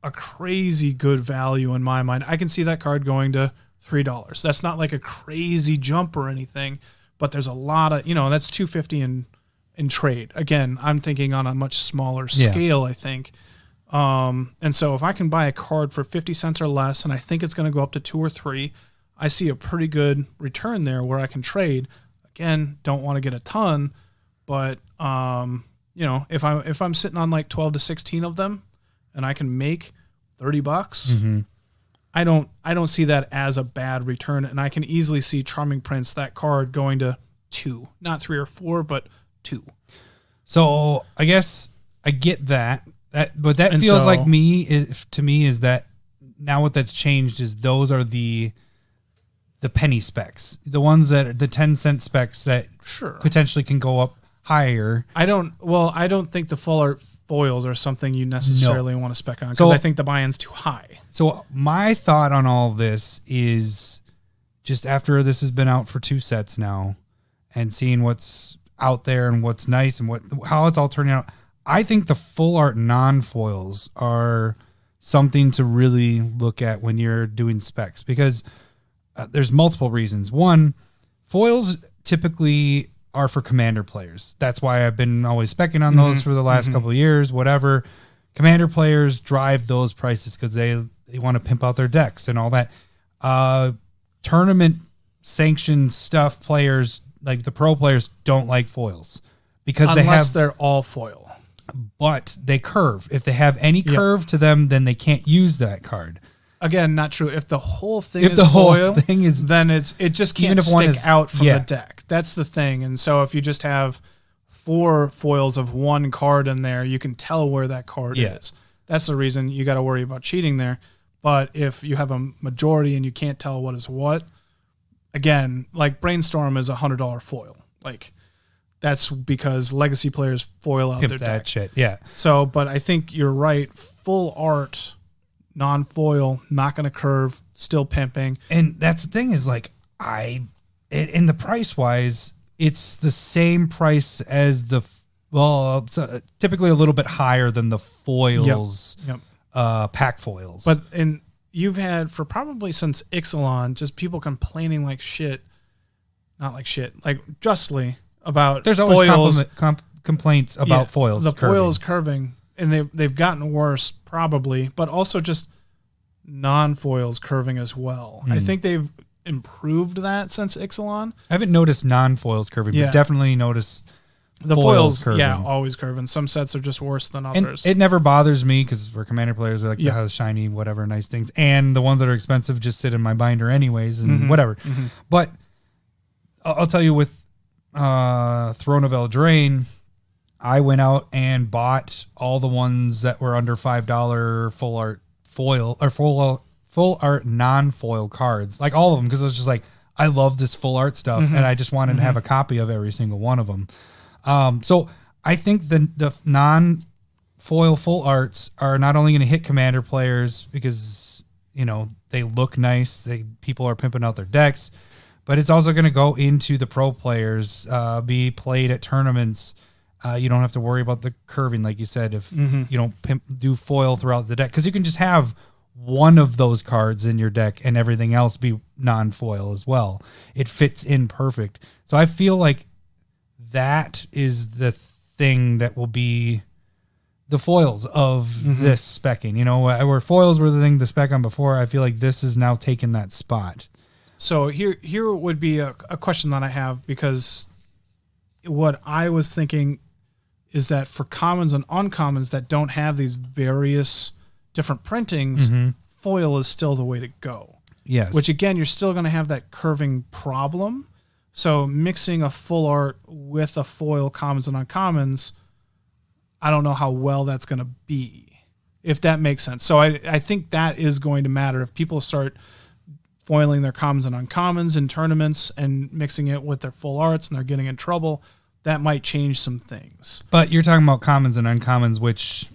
a crazy good value in my mind. I can see that card going to $3. That's not like a crazy jump or anything, but there's a lot of, that's $250 in trade. Again, I'm thinking on a much smaller scale, I think. And so if I can buy a card for 50 cents or less, and I think it's going to go up to 2 or 3, I see a pretty good return there where I can trade. Again, don't want to get a ton, but, if I'm sitting on like 12 to 16 of them, and I can make $30, I don't see that as a bad return, and I can easily see Charming Prince, that card, going to 2, not 3 or 4, but 2. So I guess I get that, but that feels like to me is that now what that's changed is those are the penny specs, the ones that are the 10-cent specs that potentially can go up higher. I don't think the full art foils are something you necessarily want to spec on because I think the buy-in's too high. So my thought on all this is just after this has been out for 2 sets now and seeing what's out there and what's nice and how it's all turning out. I think the full art non-foils are something to really look at when you're doing specs, because there's multiple reasons. One, foils typically are for commander players. That's why I've been always specking on those for the last couple of years, whatever. Commander players drive those prices because they want to pimp out their decks and all that. Tournament sanctioned stuff players, like the pro players, don't like foils because they're all foil. But they curve. If they have any curve to them, then they can't use that card. Again, not true. If the whole thing is foil, then it just can't stick out from the deck. That's the thing. And so if you just have 4 foils of one card in there, you can tell where that card is. That's the reason you got to worry about cheating there. But if you have a majority and you can't tell what is what, again, like Brainstorm is $100 foil. Like, that's because legacy players foil out their deck. Shit. Yeah. So, but I think you're right. Full art, non-foil, not going to curve, still pimping. And that's the thing is like, in the price wise, it's the same price as it's typically a little bit higher than the foils, pack foils. But you've had for probably since Ixalan, just people complaining like shit, not like shit, like justly about there's always foils. Complaints about foils. The foil is curving, and they've gotten worse probably, but also just non-foils curving as well. I think they've improved that since Ixalan. I haven't noticed non-foils curving, but definitely noticed the foils curving. Always curving. Some sets are just worse than others. And it never bothers me because we're commander players. We like to have shiny, whatever, nice things. And the ones that are expensive just sit in my binder anyways and whatever. But I'll tell you with Throne of Eldraine, I went out and bought all the ones that were under $5 full art foil or full art non-foil cards, like all of them, because I was just like, I love this full art stuff, and I just wanted to have a copy of every single one of them. So I think the non-foil full arts are not only going to hit commander players because they look nice, people are pimping out their decks, but it's also going to go into the pro players, be played at tournaments. You don't have to worry about the curving, like you said, if you don't do foil throughout the deck, because you can just have one of those cards in your deck and everything else be non-foil as well. It fits in perfect. So I feel like that is the thing that will be the foils of this specking. Where foils were the thing to spec on before, I feel like this is now taking that spot. So here would be a question that I have, because what I was thinking is that for commons and uncommons that don't have these various different printings, foil is still the way to go. Yes. Which again, you're still going to have that curving problem. So mixing a full art with a foil commons and uncommons, I don't know how well that's going to be, if that makes sense. So I think that is going to matter. If people start foiling their commons and uncommons in tournaments and mixing it with their full arts and they're getting in trouble, that might change some things. But you're talking about commons and uncommons, which,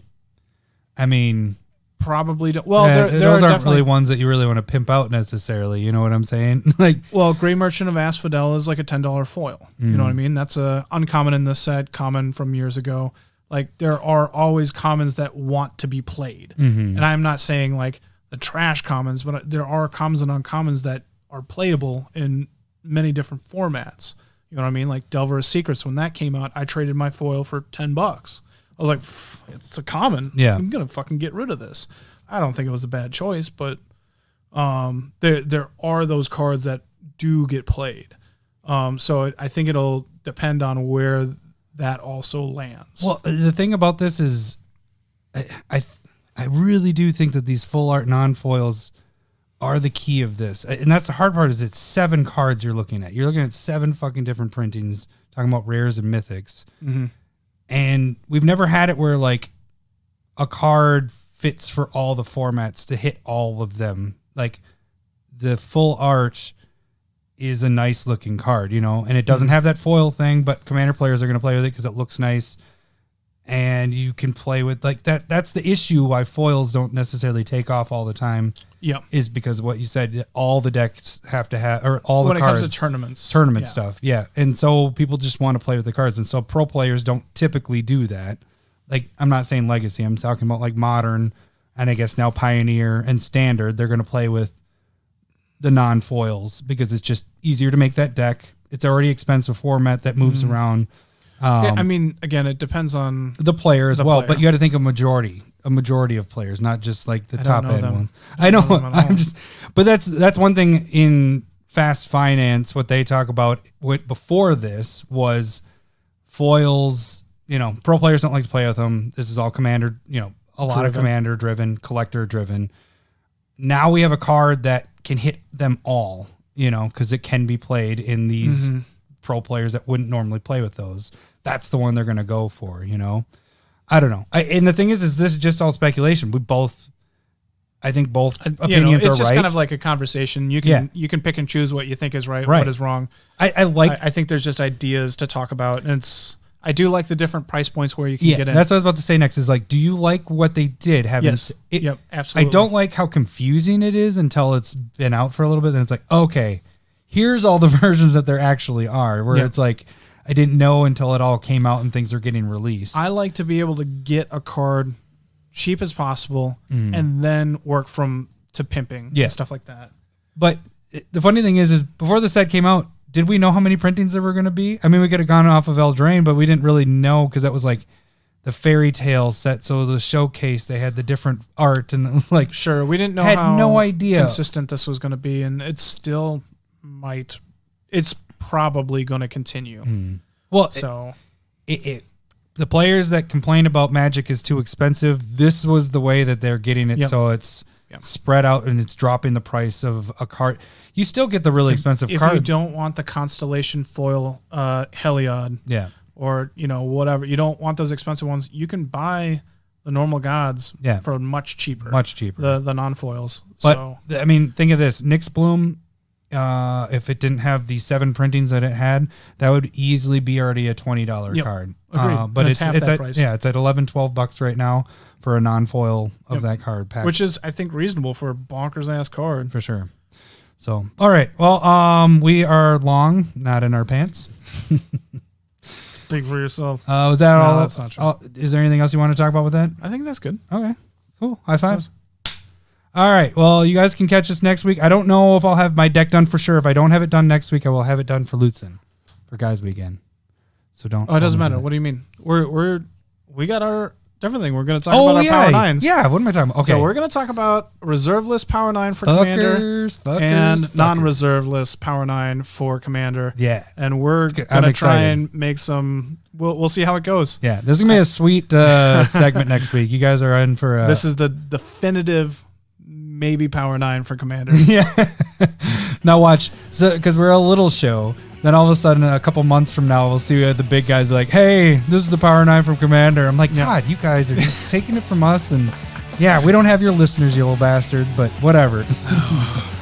I mean, probably don't. Well, those aren't really ones that you really want to pimp out necessarily. You know what I'm saying? Grey Merchant of Asphodel is like a $10 foil. You know what I mean? That's a uncommon in this set, common from years ago. Like, there are always commons that want to be played, and I'm not saying like the trash commons, but there are commons and uncommons that are playable in many different formats. You know what I mean? Like Delver of Secrets, when that came out, I traded my foil for $10. I was like, it's a common. Yeah. I'm going to fucking get rid of this. I don't think it was a bad choice, but there are those cards that do get played. So I think it'll depend on where that also lands. Well, the thing about this is I really do think that these full art non-foils are the key of this. And that's the hard part, is it's 7 cards you're looking at. You're looking at 7 fucking different printings, talking about rares and mythics. And we've never had it where like a card fits for all the formats to hit all of them. Like the full art is a nice looking card, and it doesn't have that foil thing, but commander players are going to play with it because it looks nice. and you can play with like that. That's the issue why foils don't necessarily take off all the time. Yeah, is because of what you said. All the decks have to have, or all when the it cards, comes to tournaments, tournament stuff. Yeah, and so people just want to play with the cards, and so pro players don't typically do that. Like, I'm not saying Legacy. I'm talking about like Modern, and I guess now Pioneer and Standard. They're going to play with the non-foils because it's just easier to make that deck. It's already expensive format that moves around. Yeah, I mean, again, it depends on the player as well, player. but you got to think of a majority of players, not just like the top end ones. I don't know them at all. I'm just, but that's one thing in fast finance. What they talk about before this was foils. You know, pro players don't like to play with them. This is all commander. You know, a lot of commander driven, collector driven. Now we have a card that can hit them all. You know, because it can be played in these pro players that wouldn't normally play with those. That's the one they're going to go for, you know? I don't know. And the thing is this is just all speculation. I think both opinions it's are just right. kind of like a conversation. You can pick and choose what you think is right. What is wrong. I think there's just ideas to talk about. And I do like the different price points where you can get in. That's what I was about to say next is like, do you like what they did? Yep, absolutely. I don't like how confusing it is until it's been out for a little bit. Then it's like, okay, here's all the versions that there actually are, where it's like, I didn't know until it all came out and things are getting released. I like to be able to get a card cheap as possible and then work to pimping and stuff like that. But the funny thing is before the set came out, did we know how many printings there were going to be? I mean, we could have gone off of Eldraine, but we didn't really know because that was like the fairy tale set. So the showcase, they had the different art, and it was like, sure, we didn't know no idea consistent this was going to be, and it still might. It's probably going to continue. Well, so the players that complain about Magic is too expensive, this was the way that they're getting it. So it's spread out and it's dropping the price of a card. You still get the really expensive card. If you don't want the Constellation foil Heliod, or whatever, you don't want those expensive ones, you can buy the normal gods for much cheaper. The non-foils. But so I mean, think of this: Nyx Bloom. If it didn't have the 7 printings that it had, that would easily be already a $20 card. Agreed. But it's half that price. Yeah, it's at $11-12 right now for a non-foil of that card pack, which is, I think, reasonable for a bonkers ass card for sure. So, all right, well, we are long, not in our pants. Speak for yourself. Was that all? That's not true. Is there anything else you want to talk about with that? I think that's good. Okay, cool. High five. All right. Well, you guys can catch us next week. I don't know if I'll have my deck done for sure. If I don't have it done next week, I will have it done for Lutzen for Guys Weekend. So don't. Oh, it doesn't matter. What do you mean? We got our different thing. We're going to talk about our Power 9s. Yeah. What am I talking about? Okay. So we're going to talk about reserve list Power 9 for Commander and non-reserve list Power 9 for Commander. Yeah. And we're going to try and make some. We'll see how it goes. Yeah. This is going to be a sweet segment next week. You guys are in for. This is the definitive. Maybe Power 9 for Commander. Yeah. Now watch. So, because we're a little show, then all of a sudden, a couple months from now, we'll see the big guys be like, "Hey, this is the Power 9 from Commander." I'm like, God, you guys are just taking it from us, and we don't have your listeners, you little bastard. But whatever.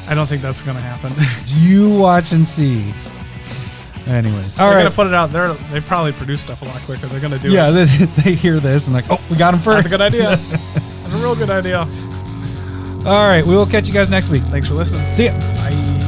I don't think that's going to happen. You watch and see. Anyways, they're going to put it out there. They probably produce stuff a lot quicker. They're going to do it. Yeah, they hear this and like, oh, we got them first. That's a good idea. That's a real good idea. All right, we will catch you guys next week. Thanks for listening. See ya. Bye.